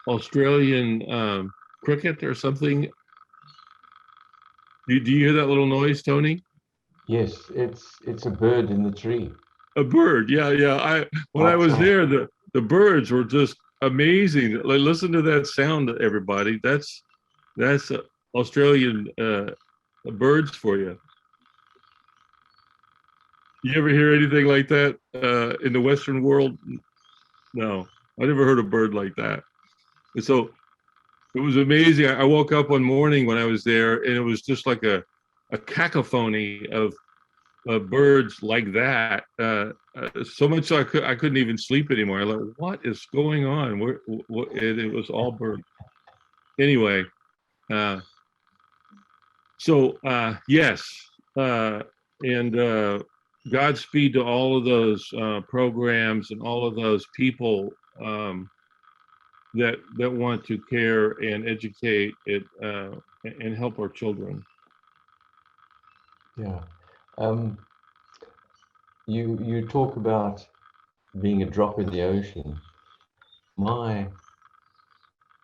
Australian cricket or something? Do you hear that little noise, Tony? Yes, it's a bird in the tree. A bird, yeah. When I was there, the birds were just amazing. Like, listen to that sound, everybody. That's Australian birds for you. You ever hear anything like that in the Western world? No, I never heard a bird like that. And so it was amazing. I woke up one morning when I was there, and it was just like a cacophony of birds like that. So much so I couldn't even sleep anymore. I'm like, what is going on? It was all birds. Anyway, so yes, and Godspeed to all of those programs and all of those people that want to care and educate it and help our children. Yeah. You talk about being a drop in the ocean. My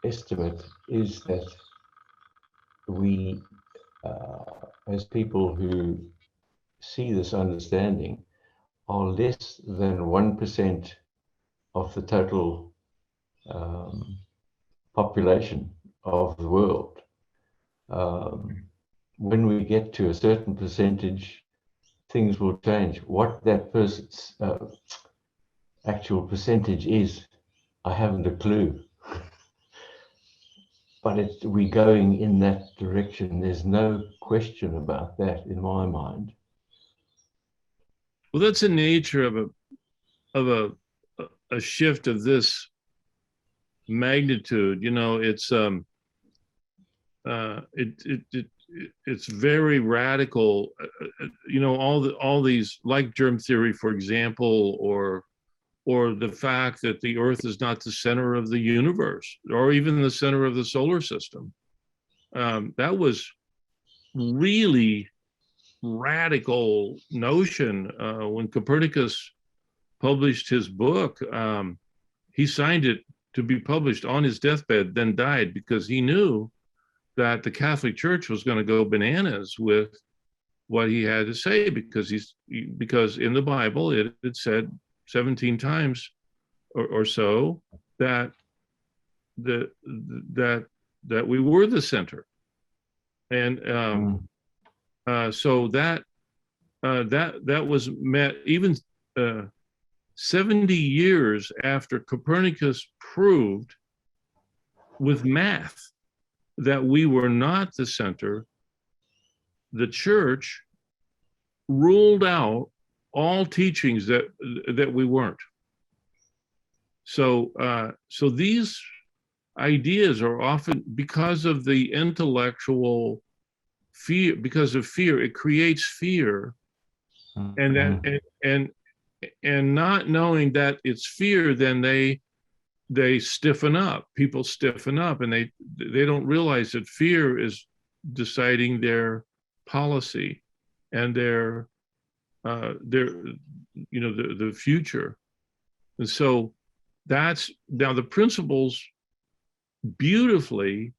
estimate is that we, as people who see this understanding, are less than 1% of the total population of the world. When we get to a certain percentage, things will change. What that person's actual percentage is, I haven't a clue. But we're going in that direction. There's no question about that in my mind. Well, that's the nature of a shift of this magnitude. You know, it's very radical. You know, all these, like germ theory, for example, or the fact that the Earth is not the center of the universe, or even the center of the solar system. That was really radical notion. When Copernicus published his book, he signed it to be published on his deathbed, then died, because he knew that the Catholic Church was going to go bananas with what he had to say, because in the Bible it said 17 times or so that that we were the center, and so that was met even 70 years after Copernicus proved with math that we were not the center. The church ruled out all teachings that we weren't. So so these ideas are often, because of the intellectual fear, because of fear, it creates fear, and that and not knowing that it's fear, then they stiffen up. People stiffen up, and they don't realize that fear is deciding their policy and their you know, the future. And so that's, now the principles beautifully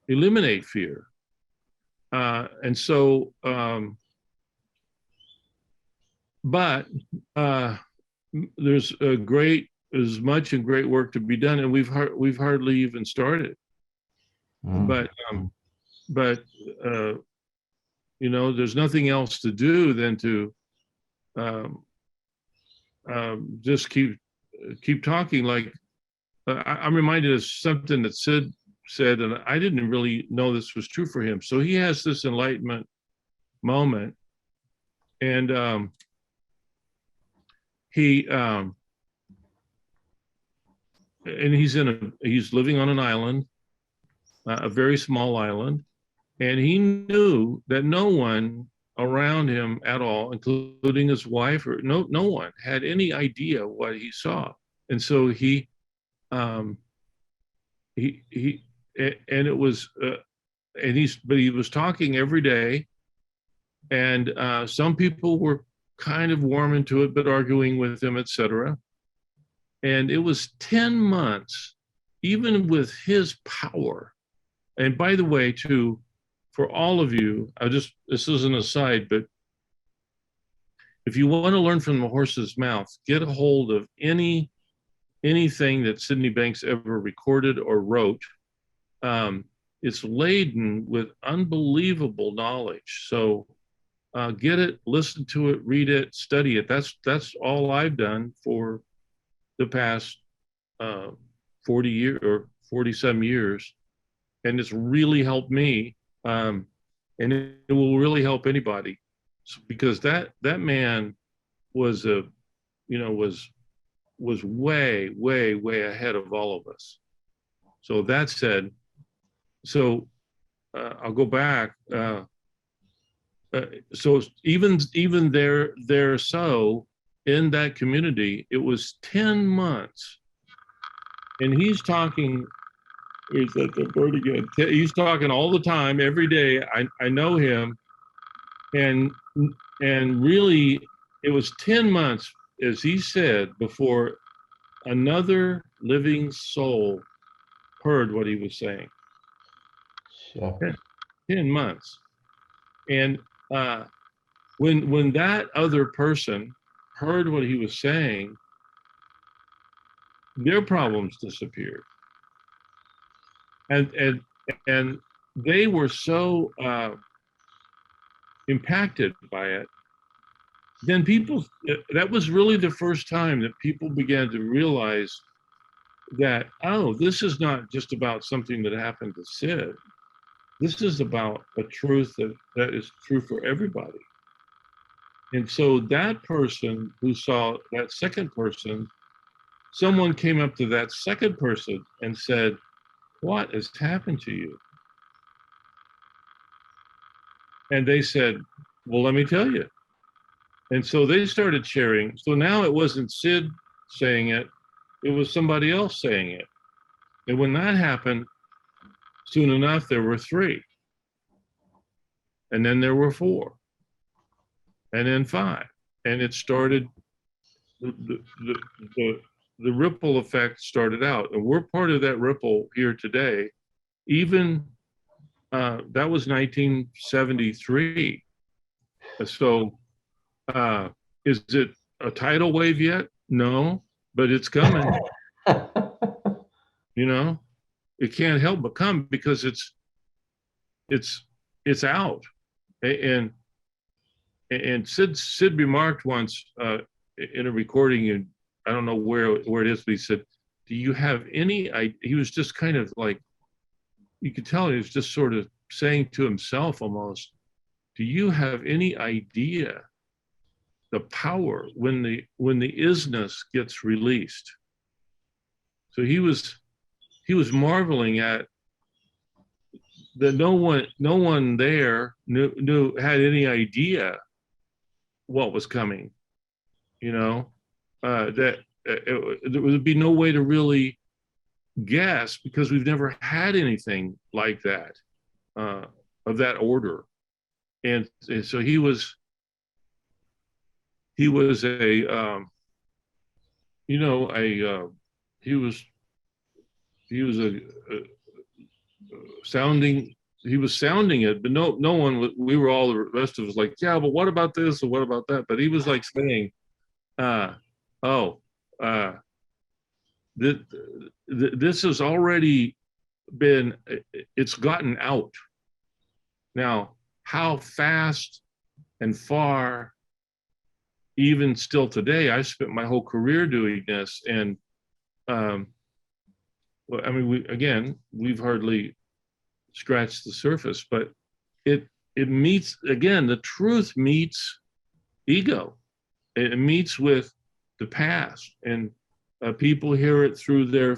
eliminate fear. And so but there's much and great work to be done, and we've hardly even started. But you know, there's nothing else to do than to just keep talking. Like I'm reminded of something that Sid said, and I didn't really know this was true for him. So he has this enlightenment moment, and he's living on an island, a very small island, and he knew that no one around him at all, including his wife, or no one had any idea what he saw. And so he was talking every day, and some people were kind of warming to it, but arguing with him, etc. And it was 10 months, even with his power. And by the way, too, for all of you, this is an aside, but if you want to learn from the horse's mouth, get a hold of anything that Sydney Banks ever recorded or wrote. It's laden with unbelievable knowledge. So get it, listen to it, read it, study it. That's all I've done for the past 40 years or 40-some years, and it's really helped me, and it will really help anybody, because that man was was way ahead of all of us. So that said, so I'll go back. So even there, so in that community, it was 10 months, and he's talking. Is that the bird again? He's talking all the time, every day. I know him, and really, it was 10 months, as he said, before another living soul heard what he was saying. Sure. 10 months. And when that other person heard what he was saying, their problems disappeared. And they were so impacted by it. Then that was really the first time that people began to realize that, oh, this is not just about something that happened to Sid. This is about a truth that is true for everybody. And so that person who saw that second person, someone came up to that second person and said, "What has happened to you?" And they said, "Well, let me tell you." And so they started sharing. So now it wasn't Sid saying it, it was somebody else saying it. And when that happened, soon enough, there were 3. And then there were 4. And then 5. And it started, the ripple effect started out. And we're part of that ripple here today. Even, that was 1973. So, is it a tidal wave yet? No, but it's coming. You know, it can't help but come because it's out. And Sid remarked once in a recording, and I don't know where it is, but he said, "Do you have any idea?" He was just kind of like, you could tell he was just sort of saying to himself almost, "Do you have any idea the power when the isness gets released?" So he was marveling at that no one there had any idea what was coming, you know, that there would be no way to really guess because we've never had anything like that, of that order. And so he was a, you know, he was sounding it, but no one, we were all, the rest of us like, yeah, but what about this or what about that? But he was like saying, this has already been, it's gotten out. Now, how fast and far, even still today, I spent my whole career doing this, and well, I mean, we've hardly scratched the surface, but it meets, again, the truth meets ego. It meets with the past, and people hear it through their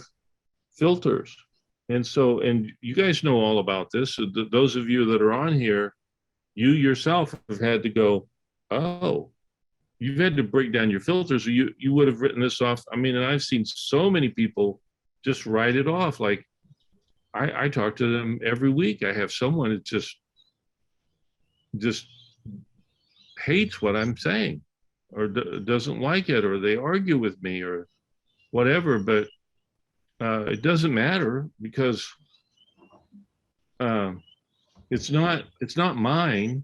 filters. And so, and you guys know all about this. So those of you that are on here, you yourself have had to go, oh, you've had to break down your filters, or you would have written this off. I mean, and I've seen so many people just write it off. Like, I talk to them every week. I have someone that just hates what I'm saying, or doesn't like it, or they argue with me, or whatever. But it doesn't matter, because it's not mine.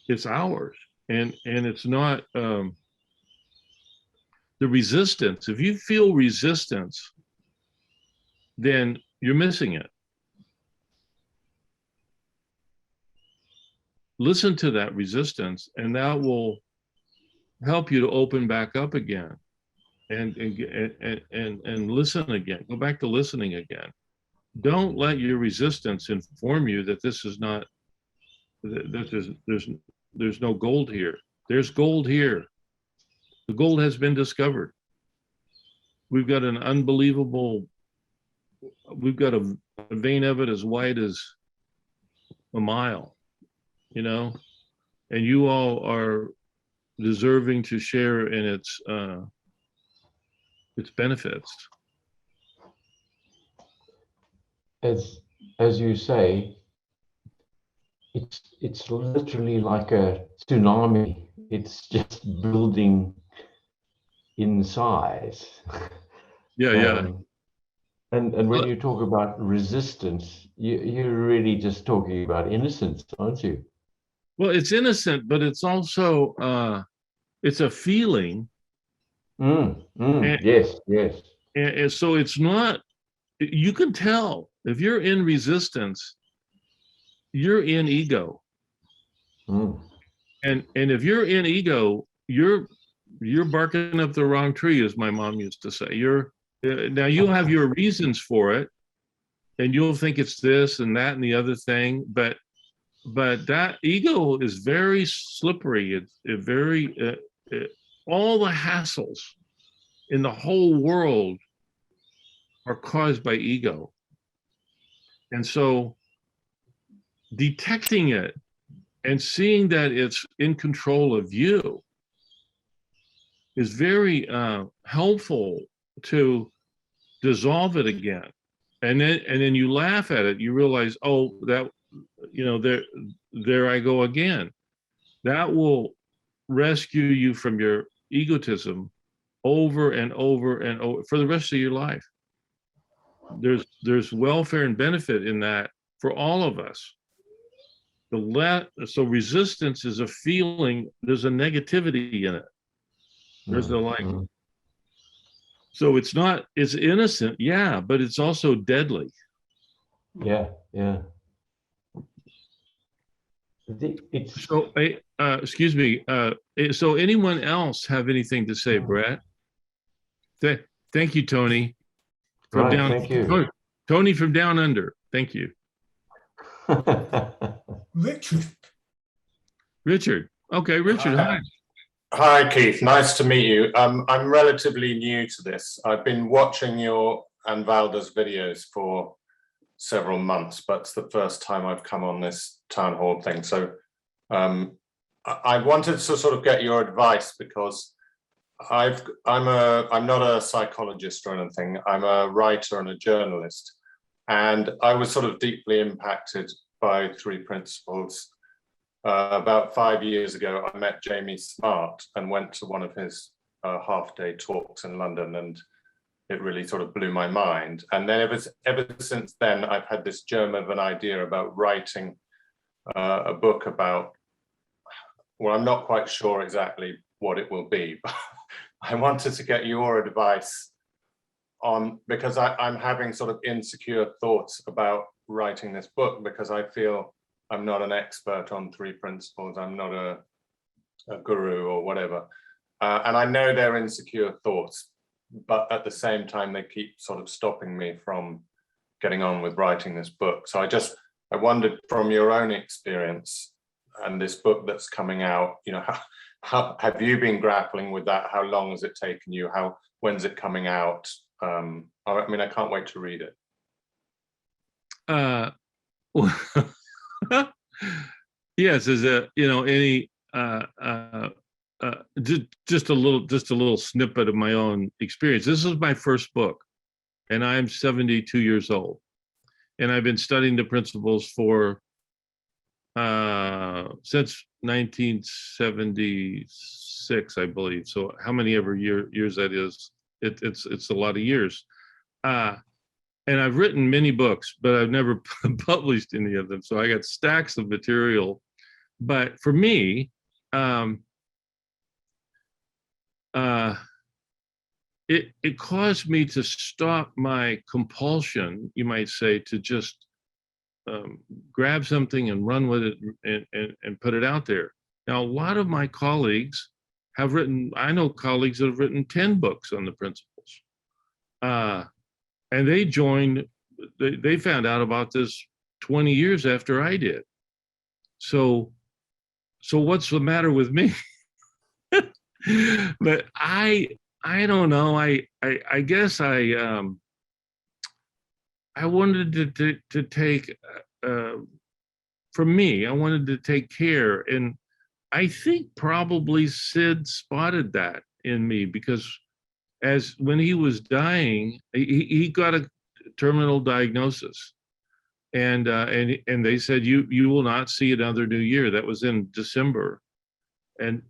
It's ours, and it's not the resistance. If you feel resistance, then you're missing it. Listen to that resistance, and that will help you to open back up again, and listen again. Go back to listening again. Don't let your resistance inform you that this is not, that there's no gold here. There's gold here. The gold has been discovered. We've got an unbelievable, we've got a vein of it as wide as a mile, you know, and you all are deserving to share in its benefits. As you say, it's literally like a tsunami. It's just building in size. Yeah. And when you talk about resistance, you're really just talking about innocence, aren't you? Well, it's innocent, but it's also it's a feeling. Yes. And so it's not, you can tell if you're in resistance, you're in ego. And if you're in ego, you're barking up the wrong tree, as my mom used to say. Now you have your reasons for it, and you'll think it's this and that and the other thing, but that ego is very slippery. It very all the hassles in the whole world are caused by ego. And so detecting it and seeing that it's in control of you is very helpful to dissolve it again. And then you laugh at it. You realize, oh, that, you know, there I go again. That will rescue you from your egotism over and over and over for the rest of your life. There's welfare and benefit in that for all of us. So resistance is a feeling, there's a negativity in it. There's no like. So it's innocent, yeah, but it's also deadly. Yeah. So, excuse me. So anyone else have anything to say, Brett? Thank you, Tony. Right, thank you. Tony from down under. Thank you. Richard. Okay, Richard. Hi. Hi, Keith. Nice to meet you. I'm relatively new to this. I've been watching your and Valda's videos for several months, but it's the first time I've come on this town hall thing. So I wanted to sort of get your advice because I'm not a psychologist or anything. I'm a writer and a journalist, and I was sort of deeply impacted by Three Principles. About 5 years ago, I met Jamie Smart and went to one of his half-day talks in London, and it really sort of blew my mind. And then ever since then, I've had this germ of an idea about writing a book about, well, I'm not quite sure exactly what it will be, but I wanted to get your advice on, because I'm having sort of insecure thoughts about writing this book, because I feel I'm not an expert on Three Principles. I'm not a guru or whatever. And I know they're insecure thoughts, but at the same time, they keep sort of stopping me from getting on with writing this book. So I wondered, from your own experience and this book that's coming out, you know, how have you been grappling with that? How long has it taken you? When's it coming out? I mean, I can't wait to read it. Yes, as any just a little snippet of my own experience. This is my first book, and I'm 72 years old, and I've been studying the principles for since 1976, I believe. So how many ever years that is? It's a lot of years. And I've written many books, but I've never published any of them. So I got stacks of material. But for me, it caused me to stop my compulsion, you might say, to just grab something and run with it and put it out there. Now, a lot of my colleagues have written, I know colleagues that have written 10 books on the principles. And they joined, they found out about this 20 years after I did. So what's the matter with me? But I don't know. I guess I wanted to take, for me, I wanted to take care. And I think probably Sid spotted that in me, because when he was dying, he got a terminal diagnosis, and they said you will not see another new year. That was in December, and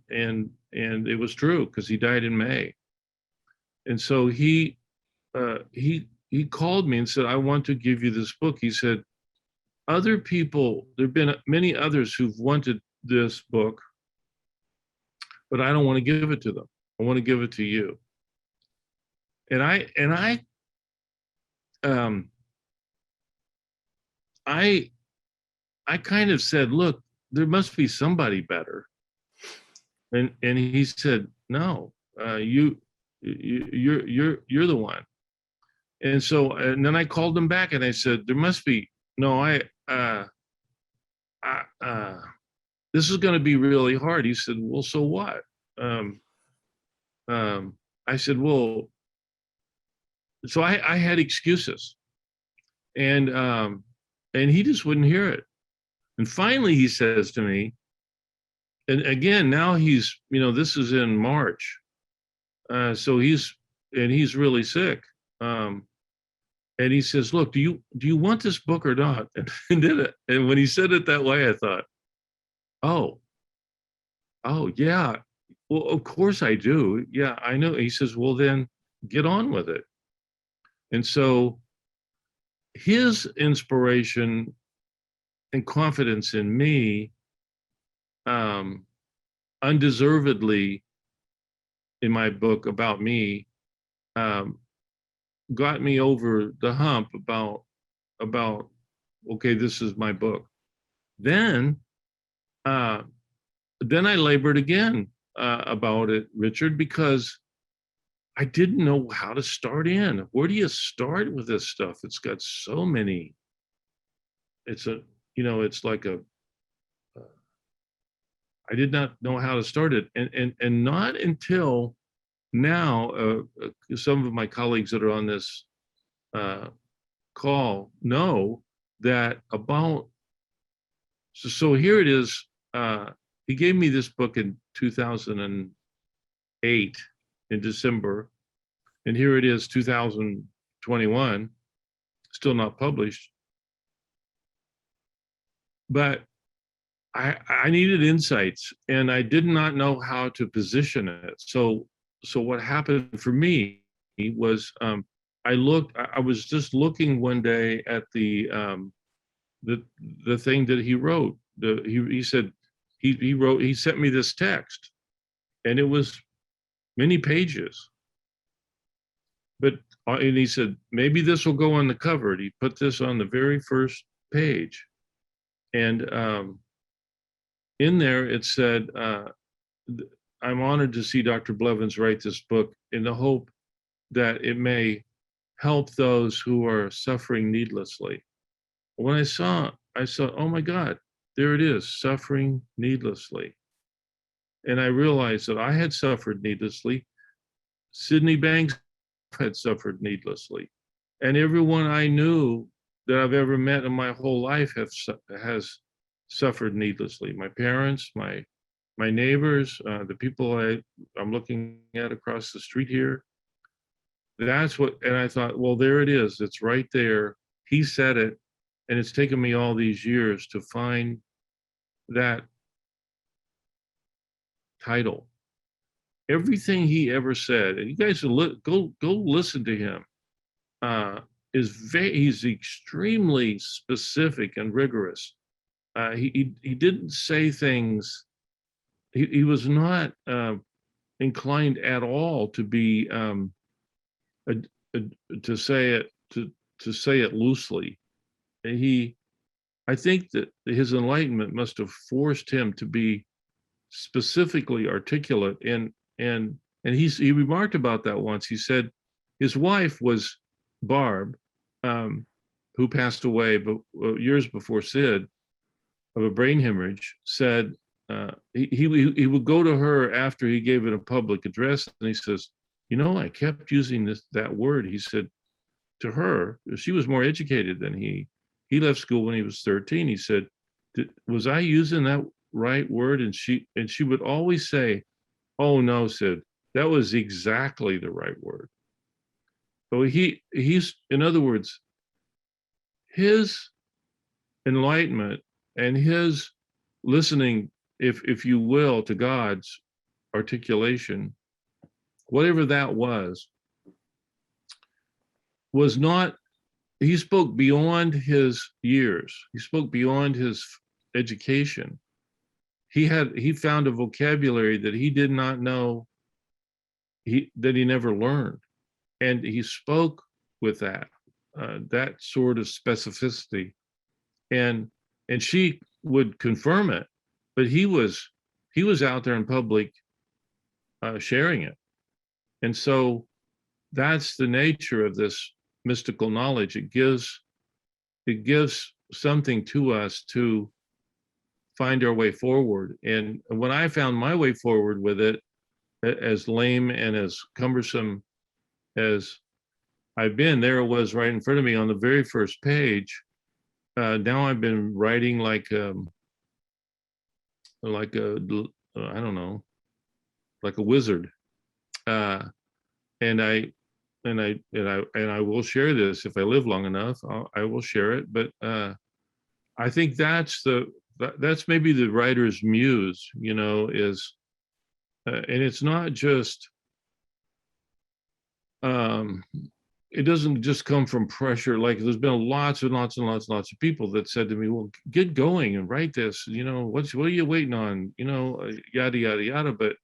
it was true, because he died in May. And so he called me and said, I want to give you this book. He said, other people, there've been many others who've wanted this book, but I don't want to give it to them. I want to give it to you. And I kind of said, look, there must be somebody better. And he said, no, you're the one. And so, and then I called him back and I said, there must be, no, this is going to be really hard. He said, well, so what? I said, well, so I had excuses, and he just wouldn't hear it. And finally he says to me, and again, now he's, this is in March. So he's really sick. And he says, look, do you want this book or not? And did it. And when he said it that way, I thought, oh yeah, well, of course I do. Yeah, I know. He says, well, then get on with it. And so his inspiration and confidence in me, undeservedly, in my book about me, got me over the hump about okay, this is my book. Then I labored again about it, Richard, because I didn't know how to start in. Where do you start with this stuff? It's got so many. It's like I did not know how to start it, and not until now. Some of my colleagues that are on this call know that about. So here it is. He gave me this book in 2008 in December, and here it is, 2021, still not published. But I needed insights, and I did not know how to position it. So what happened for me was I was just looking one day at the thing that he wrote. He said he sent me this text, and it was many pages. But and he said, maybe this will go on the cover. And he put this on the very first page. And in there it said, I'm honored to see Dr. Blevins write this book in the hope that it may help those who are suffering needlessly. When I saw, oh my God, there it is, suffering needlessly. And I realized that I had suffered needlessly. Sydney Banks had suffered needlessly. And everyone I knew that I've ever met in my whole life has suffered needlessly. My parents, my neighbors, the people I'm looking at across the street here. That's what, and I thought, well, there it is. It's right there. He said it. And it's taken me all these years to find that title. Everything he ever said, and you guys go listen to him, he's extremely specific and rigorous. He didn't say things, he was not inclined at all to be to say it loosely. I think that his enlightenment must have forced him to be specifically articulate, and he remarked about that once. He said his wife was Barb, who passed away years before Sid of a brain hemorrhage. Said he would go to her after he gave it a public address, and he says, I kept using that word. He said to her, she was more educated than he. He left school when he was 13. He said, was I using that right word? And she would always say, oh no, Sid, that was exactly the right word. So he's, in other words, his enlightenment and his listening, if you will, to God's articulation, whatever that was not, he spoke beyond his years. He spoke beyond his education. He found a vocabulary that he did not know, that he never learned. And he spoke with that sort of specificity. And she would confirm it, but he was out there in public sharing it. And so that's the nature of this mystical knowledge. It gives something to us to find our way forward. And when I found my way forward with it, as lame and as cumbersome as I've been, there it was right in front of me on the very first page. Now I've been writing like a I don't know, like a wizard. And I will share this if I live long enough. I will share it. But I think that's maybe the writer's muse, you know, is, and it's not just, it doesn't just come from pressure. Like there's been lots and lots of people that said to me, well, get going and write this, you know, what are you waiting on? You know, yada, yada, yada. But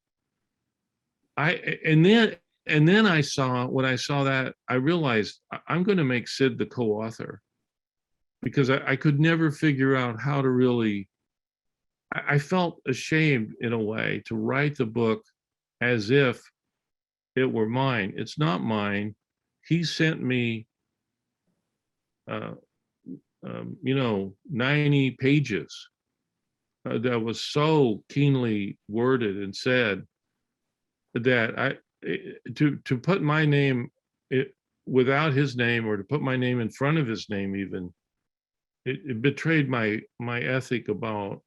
and then I saw, when I saw that, I realized I'm going to make Sid the co-author, because I could never figure out how to really, I felt ashamed in a way to write the book as if it were mine. It's not mine. He sent me, you know, 90 pages that was so keenly worded and said that to put my name without his name, or to put my name in front of his name even, it betrayed my ethic about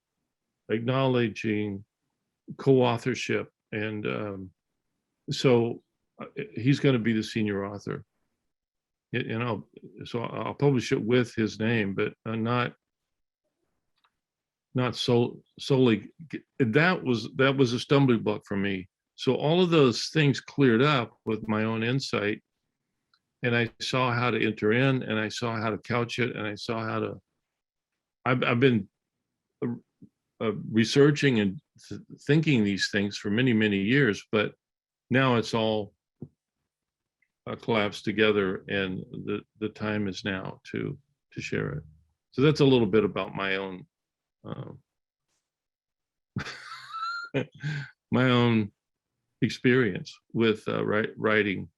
acknowledging co-authorship. And so he's going to be the senior author. You know, so I'll publish it with his name, but not solely. That was a stumbling block for me. So all of those things cleared up with my own insight, and I saw how to enter in, and I saw how to couch it, and I saw how to. I've been researching and thinking these things for many years, but now it's all collapsed together, and the time is now to share it. So that's a little bit about my own my own experience with writing.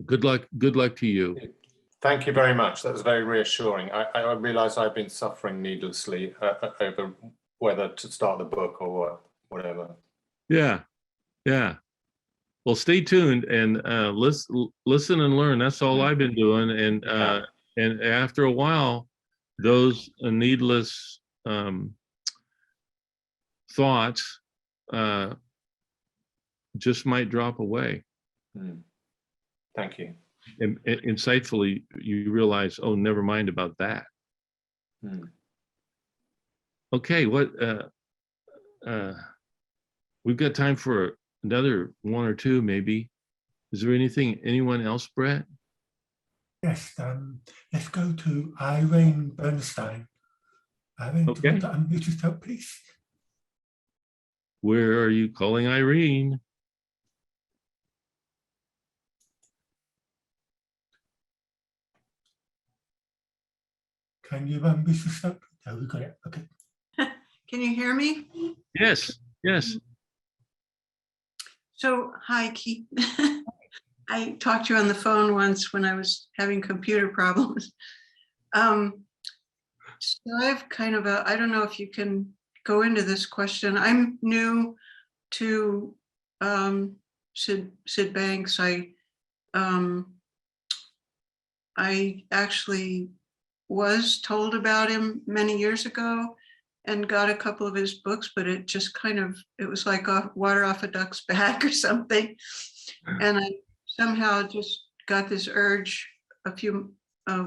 Good luck to you. Thank you very much. That was very reassuring. I realize I've been suffering needlessly over whether to start the book or whatever. Yeah. Well, stay tuned and listen and learn. That's all I've been doing. And after a while, those needless thoughts just might drop away. Thank you. And insightfully, you realize, oh, never mind about that. Okay, we've got time for another one or two, maybe. Is there anyone else, Brett? Yes, let's go to Irene Bernstein. Irene, Okay. do you want to unmute yourself, please? Where are you calling Irene? Can you unmute yourself? Oh, we got it. Okay. Can you hear me? Yes. So, hi, Keith. I talked to you on the phone once when I was having computer problems. So I have kind of I don't know if you can go into this question. I'm new to Sid Banks. I actually was told about him many years ago and got a couple of his books, but it just it was like water off a duck's back or something. And I somehow just got this urge a few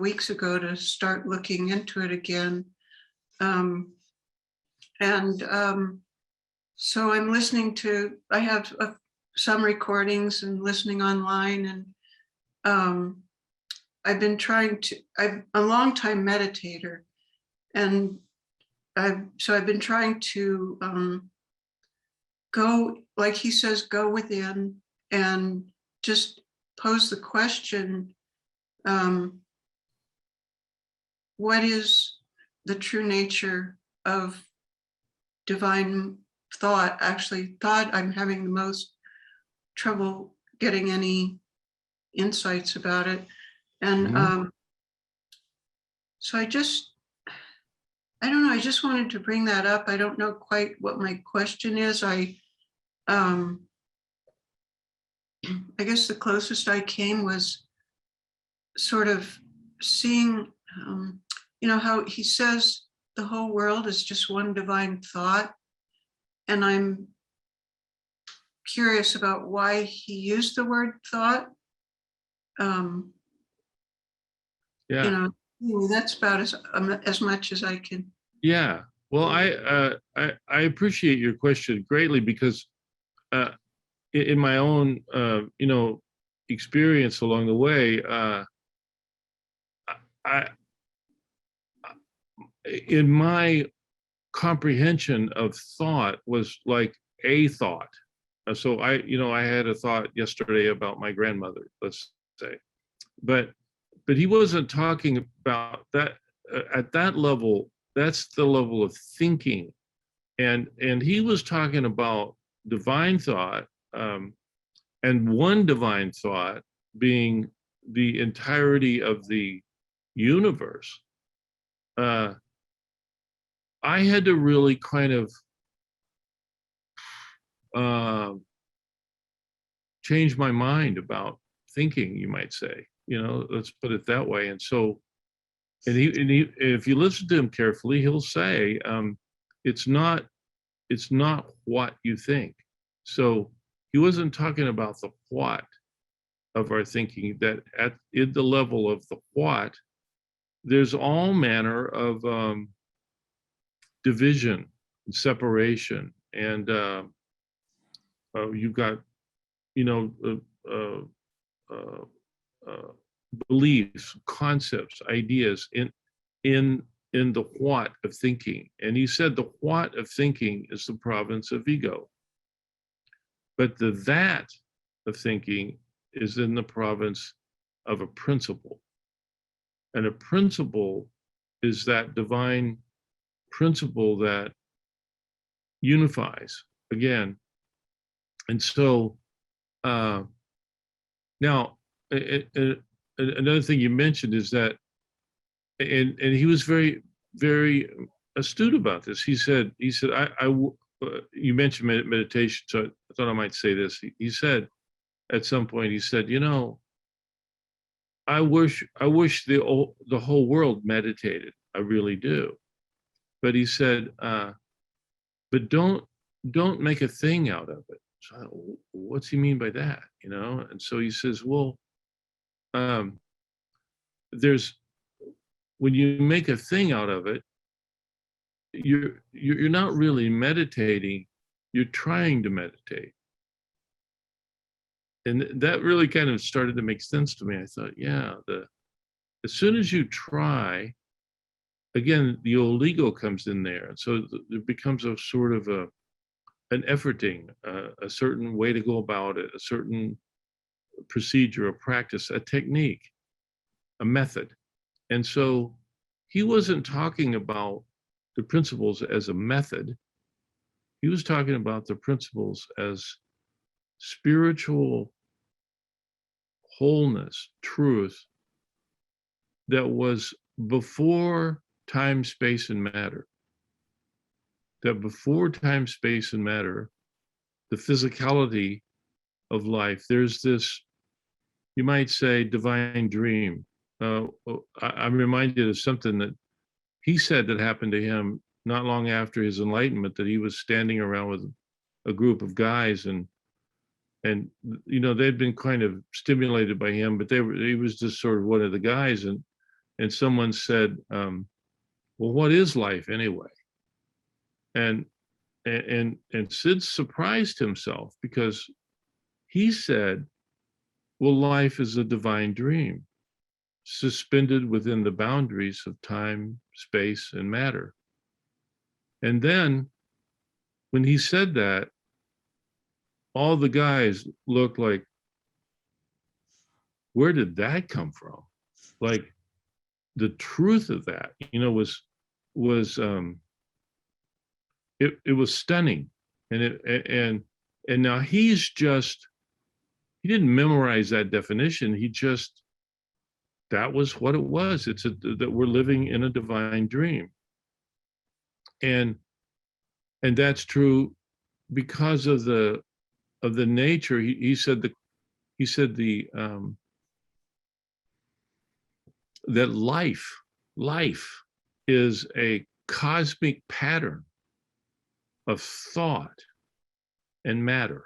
weeks ago to start looking into it again. So I'm listening to, I have some recordings and listening online, and I've been I'm a long-time meditator, and so I've been trying to go, like he says, go within and just pose the question, what is the true nature of divine thought? Actually, thought, I'm having the most trouble getting any insights about it. And Mhm. so I don't know, I just wanted to bring that up. I don't know quite what my question is. Um, I guess the closest I came was sort of seeing, how he says the whole world is just one divine thought. And I'm curious about why he used the word thought. Um, Yeah. That's about as much as I can. Yeah. Well, I appreciate your question greatly because in my own experience along the way, I in my comprehension of thought was like a thought. So I had a thought yesterday about my grandmother, let's say, but he wasn't talking about that at that level. That's the level of thinking, and he was talking about divine thought, and one divine thought being the entirety of the universe. I had to really kind of uh, change my mind about thinking, you might say. Let's put it that way. And so, if you listen to him carefully, he'll say, it's not what you think. So he wasn't talking about the what of our thinking, that at the level of the what, there's all manner of division and separation. And you've got, you know, uh, uh, uh, beliefs, concepts, ideas in the what of thinking. And he said the what of thinking is the province of ego, but the that of thinking is in the province of a principle. And a principle is that divine principle that unifies again. And so now another thing you mentioned is that, and he was very, very astute about this. He said, you mentioned meditation, so I thought I might say this. He said at some point, he said, I wish the whole world meditated. I really do. But he said, but don't make a thing out of it. So what's he mean by that? And so he says, well, there's, when you make a thing out of it, you're not really meditating, you're trying to meditate. And that really kind of started to make sense to me. I thought, yeah, as soon as you try, again, the old ego comes in there. And so there becomes a sort of an efforting, a certain way to go about it, a certain procedure, a practice, a technique, a method. And so he wasn't talking about the principles as a method. He was talking about the principles as spiritual wholeness, truth that was before time, space, and matter. That before time, space, and matter, the physicality of life, there's this, you might say, divine dream. I'm reminded of something that he said that happened to him not long after his enlightenment, that he was standing around with a group of guys, and they'd been kind of stimulated by him, but he was just sort of one of the guys, and someone said, well, what is life anyway? And Sid surprised himself, because he said, well, life is a divine dream, suspended within the boundaries of time, space, and matter. And then when he said that, all the guys looked like, where did that come from? Like, the truth of that, was it was stunning. And now he didn't memorize that definition. He just that was what it was. It's that we're living in a divine dream. And that's true because of the nature. He said that life is a cosmic pattern of thought and matter.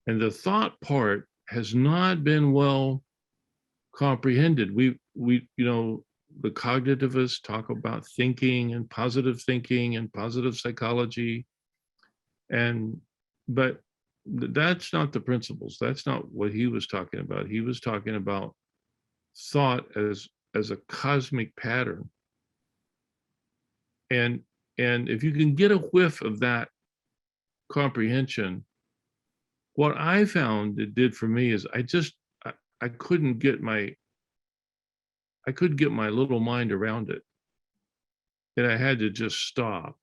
And the thought part has not been well comprehended. We the cognitivists talk about thinking and positive psychology, but that's not the principles. That's not what he was talking about. He was talking about thought as a cosmic pattern. And if you can get a whiff of that comprehension, what I found it did for me is I couldn't get my little mind around it. And I had to just stop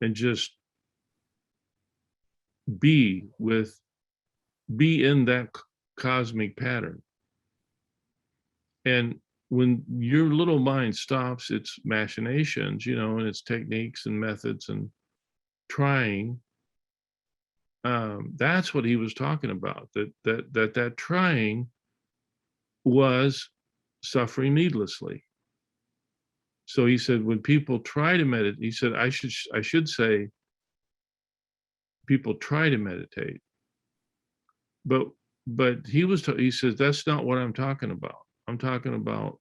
and just be in that cosmic pattern. And when your little mind stops its machinations, and its techniques and methods and trying, that's what he was talking about, that trying was suffering needlessly. So he said, when people try to meditate, he said, I should say, people try to meditate, but he says, that's not what I'm talking about. I'm talking about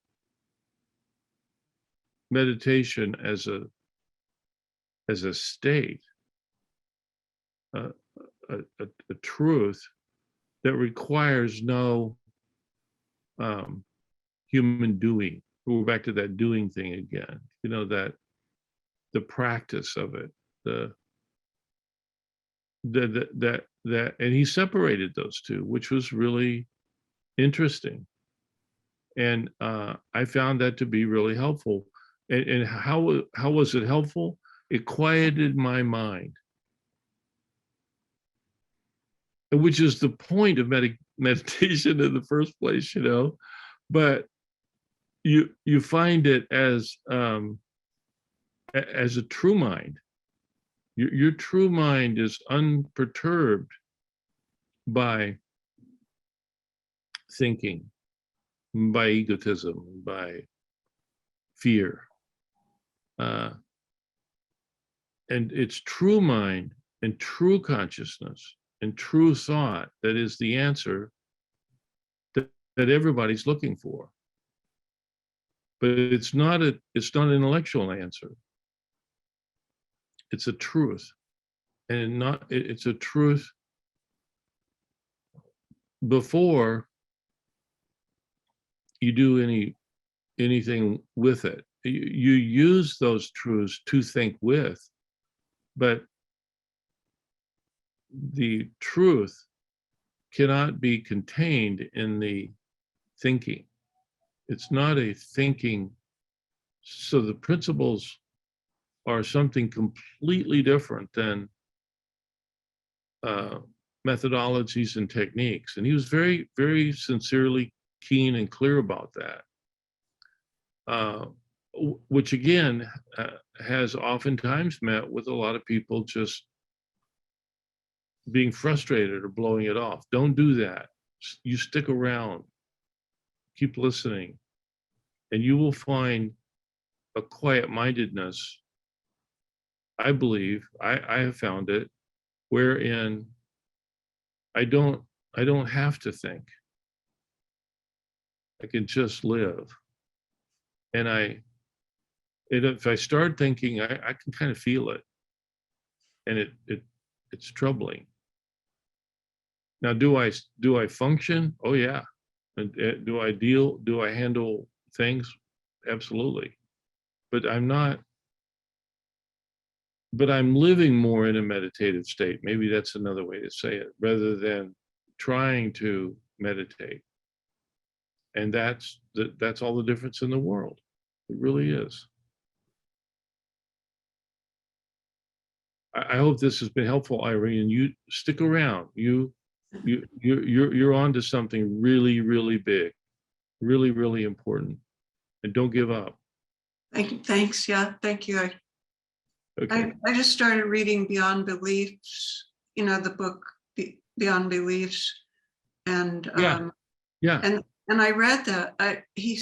meditation as a state, a truth that requires no human doing. We're back to that doing thing again, that the practice of it, and he separated those two, which was really interesting. And I found that to be really helpful. And how was it helpful? It quieted my mind, which is the point of meditation in the first place, But you find it as a true mind. Your true mind is unperturbed by thinking, by egotism, by fear. And it's true mind and true consciousness and true thought that is the answer that everybody's looking for. But it's not an intellectual answer. It's a truth. And it's a truth before you do anything with it. You use those truths to think with, but the truth cannot be contained in the thinking. It's not a thinking. So the principles are something completely different than methodologies and techniques. And he was very, very sincerely keen and clear about that, which again has oftentimes met with a lot of people just being frustrated or blowing it off. Don't do that. You stick around, keep listening, and you will find a quiet-mindedness. I believe I have found it, wherein I don't have to think. I can just live. And if I start thinking, I can kind of feel it, and it's troubling. Now, do I function? Oh yeah. And do I handle things? Absolutely. But I'm living more in a meditative state. Maybe that's another way to say it, rather than trying to meditate. And that's all the difference in the world. It really is. I hope this has been helpful, Irene. You stick around. You you're onto something really, really big, really, really important. And don't give up. Thanks. Yeah, thank you. Okay. I just started reading Beyond Beliefs, the book Beyond Beliefs. And Yeah. Yeah. and I read that. He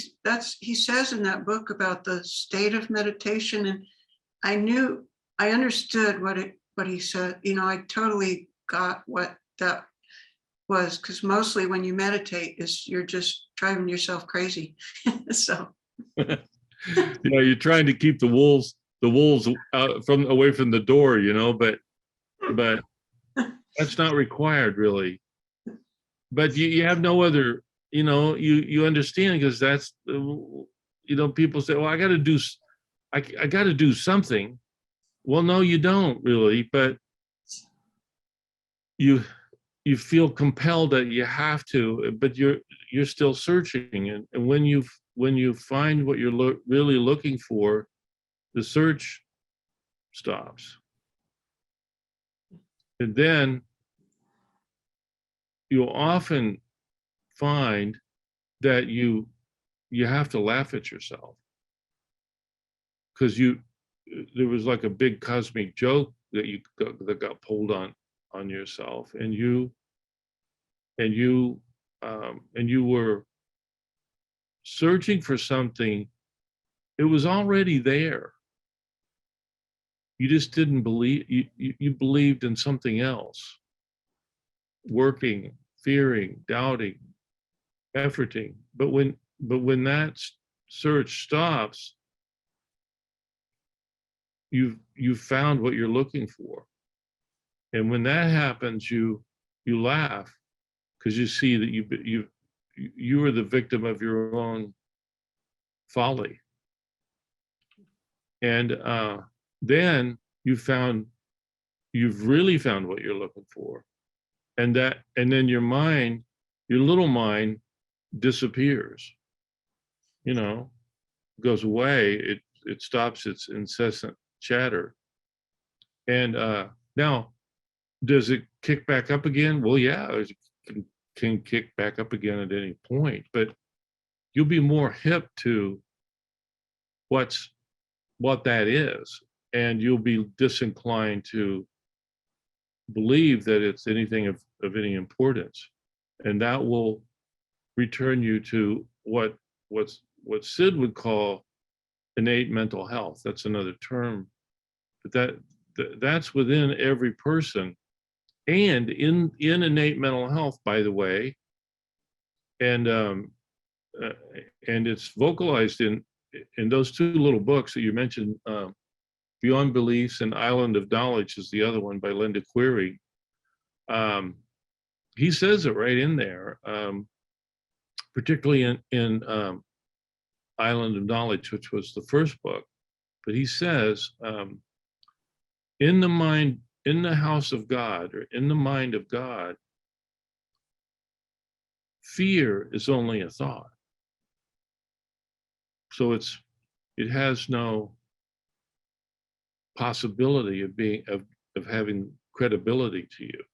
says in that book about the state of meditation, and I understood what he said. I totally got what that was, because mostly when you meditate you're just driving yourself crazy. So You're trying to keep the wolves out away from the door, but that's not required really. But you have no other, you understand, because that's, people say, well, I got to do something. Well, no, you don't really, but you feel compelled that you have to, but you're still searching. And when you find what you're really looking for, the search stops. And then you'll often find that you have to laugh at yourself, because there was like a big cosmic joke that got pulled on yourself, and you were searching for something. It was already there. You just didn't believe. You believed in something else, working, fearing, doubting, efforting. But when that search stops, you've found what you're looking for. And when that happens, you laugh, because you see that you are the victim of your own folly. And then you've really found what you're looking for. And then your little mind disappears, goes away. It stops its incessant chatter. And now, does it kick back up again? Well, yeah, it can kick back up again at any point, but you'll be more hip to what that is, and you'll be disinclined to believe that it's anything of any importance. And that will return you to what Sid would call innate mental health. That's another term, but that's within every person. And in innate mental health, by the way, and it's vocalized in those two little books that you mentioned, Beyond Beliefs and Island of Knowledge is the other one, by Linda Query. He says it right in there, particularly in Island of Knowledge, which was the first book. But he says, in the mind, in the house of God, or in the mind of God, fear is only a thought. So it has no possibility of being of having credibility to you.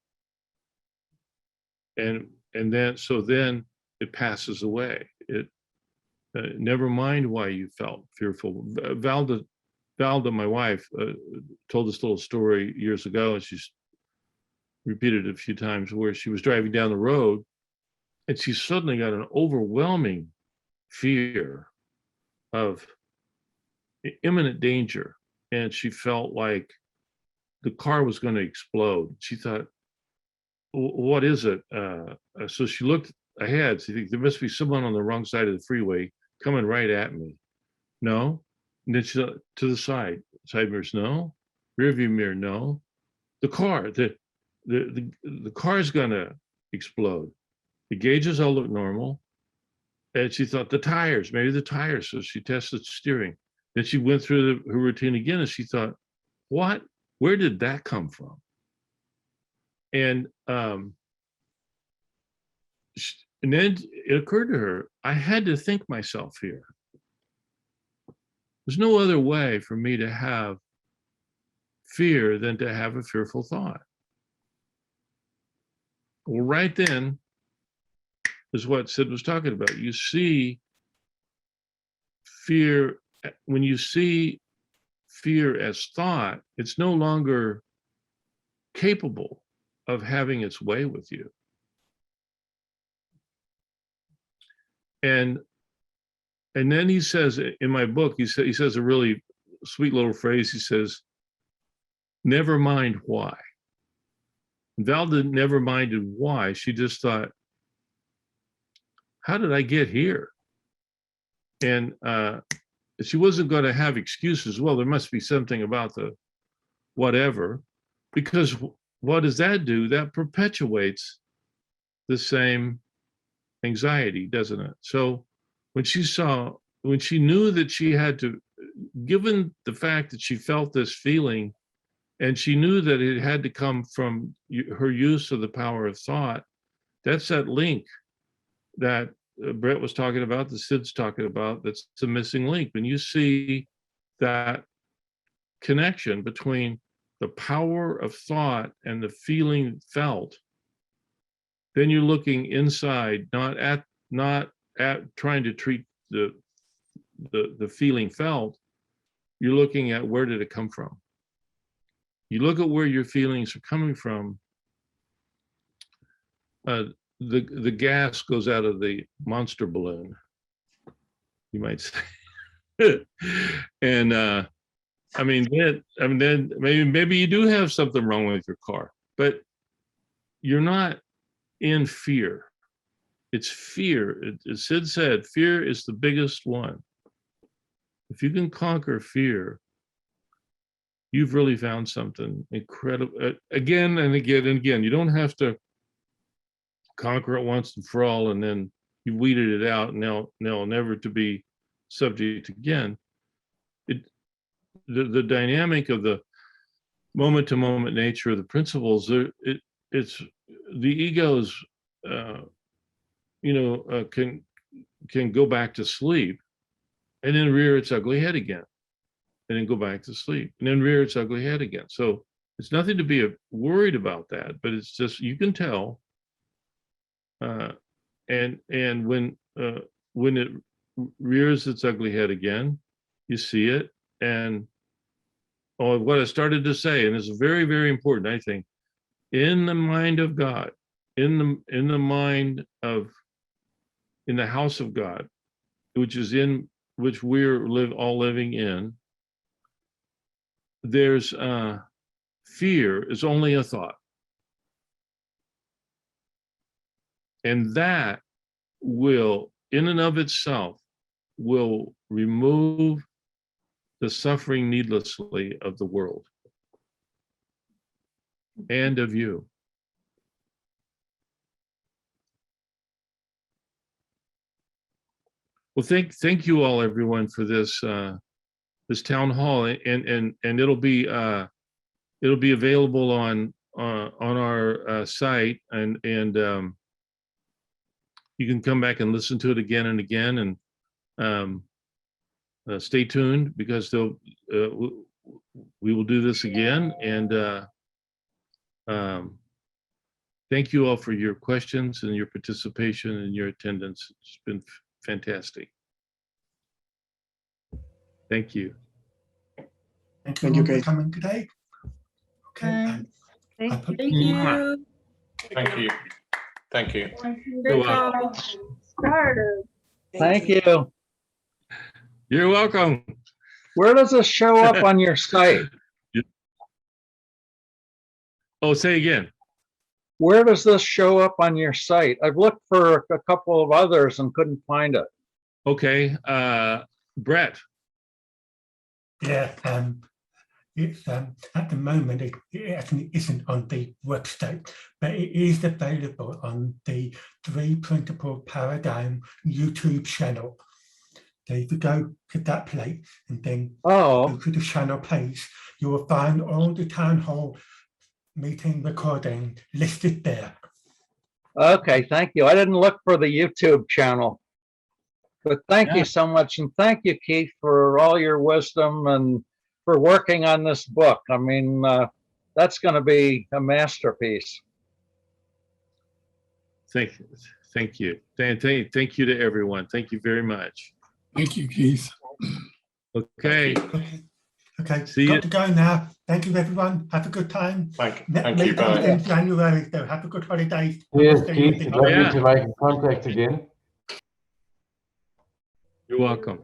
And then it passes away. Never mind why you felt fearful. Valda, my wife, told this little story years ago, and she's repeated it a few times, where she was driving down the road and she suddenly got an overwhelming fear of imminent danger. And she felt like the car was going to explode. She thought, what is it? So she looked ahead. She thinks there must be someone on the wrong side of the freeway coming right at me. No. And then she to the side mirrors, no. Rear view mirror, no. The car, the car's gonna explode. The gauges all look normal. And she thought maybe the tires. So she tested steering. Then she went through her routine again, and she thought, what? Where did that come from? And then it occurred to her, I had to think myself here. There's no other way for me to have fear than to have a fearful thought. Well, right then is what Sid was talking about. You see fear, when you see fear as thought, it's no longer capable of having its way with you. And then he says in my book, he says a really sweet little phrase. He says, never mind why. Valda never minded why. She just thought, how did I get here? And she wasn't going to have excuses. Well, there must be something about the whatever, because what does that do? That perpetuates the same anxiety, doesn't it? So when she knew that she had to, given the fact that she felt this feeling, and she knew that it had to come from her use of the power of thought, that's that link that Brett was talking about, that Sid's talking about, that's the missing link. When you see that connection between the power of thought and the feeling felt, then you're looking inside, not at trying to treat the feeling felt. You're looking at, where did it come from? You look at where your feelings are coming from. The gas goes out of the monster balloon, you might say. And then maybe you do have something wrong with your car, but you're not in fear. It's fear. As Sid said, fear is the biggest one. If you can conquer fear, you've really found something incredible. Again and again and again. You don't have to conquer it once and for all, and then you weeded it out, and now never to be subject again. The dynamic of the moment-to-moment nature of the principles, it's the egos, can go back to sleep, and then rear its ugly head again, and then go back to sleep, and then rear its ugly head again. So it's nothing to be worried about that, but it's just, you can tell. And when it rears its ugly head again, you see it. And what I started to say, and this is very, very important, I think, in the mind of God, in the mind of, in the house of God, which we're all living in, there's fear is only a thought. And that will, in and of itself, will remove the suffering needlessly of the world and of you. Well, thank you all, everyone, for this this town hall, and it'll be available on our site, and you can come back and listen to it again and again, and stay tuned, because we will do this again. And thank you all for your questions and your participation and your attendance. It's been fantastic. Thank you. Thank you, all for Keith. coming today. Okay. Thank you. Thank you. Thank you. You're welcome. Thank you. You're welcome. Where does this show up on your site? Oh, say again. Where does this show up on your site? I've looked for a couple of others and couldn't find it. Okay, Brett. Yeah, it's at the moment it actually isn't on the website, but it is available on the Three Principle Paradigm YouTube channel. So if you go to that place and then go to the channel page, you will find all the town hall meeting recording listed there. Okay, thank you. I didn't look for the YouTube channel. But thank you so much. And thank you, Keith, for all your wisdom and for working on this book. I mean, that's going to be a masterpiece. Thank you. Thank you to everyone. Thank you very much. Thank you, Keith. Okay. Okay, See you. got to go now. Thank you, everyone. Have a good time. Thank you, Meet bye. in January, so have a good holidays. Yes, See you Keith, with it's the- lovely Yeah. to make contact again. You're welcome.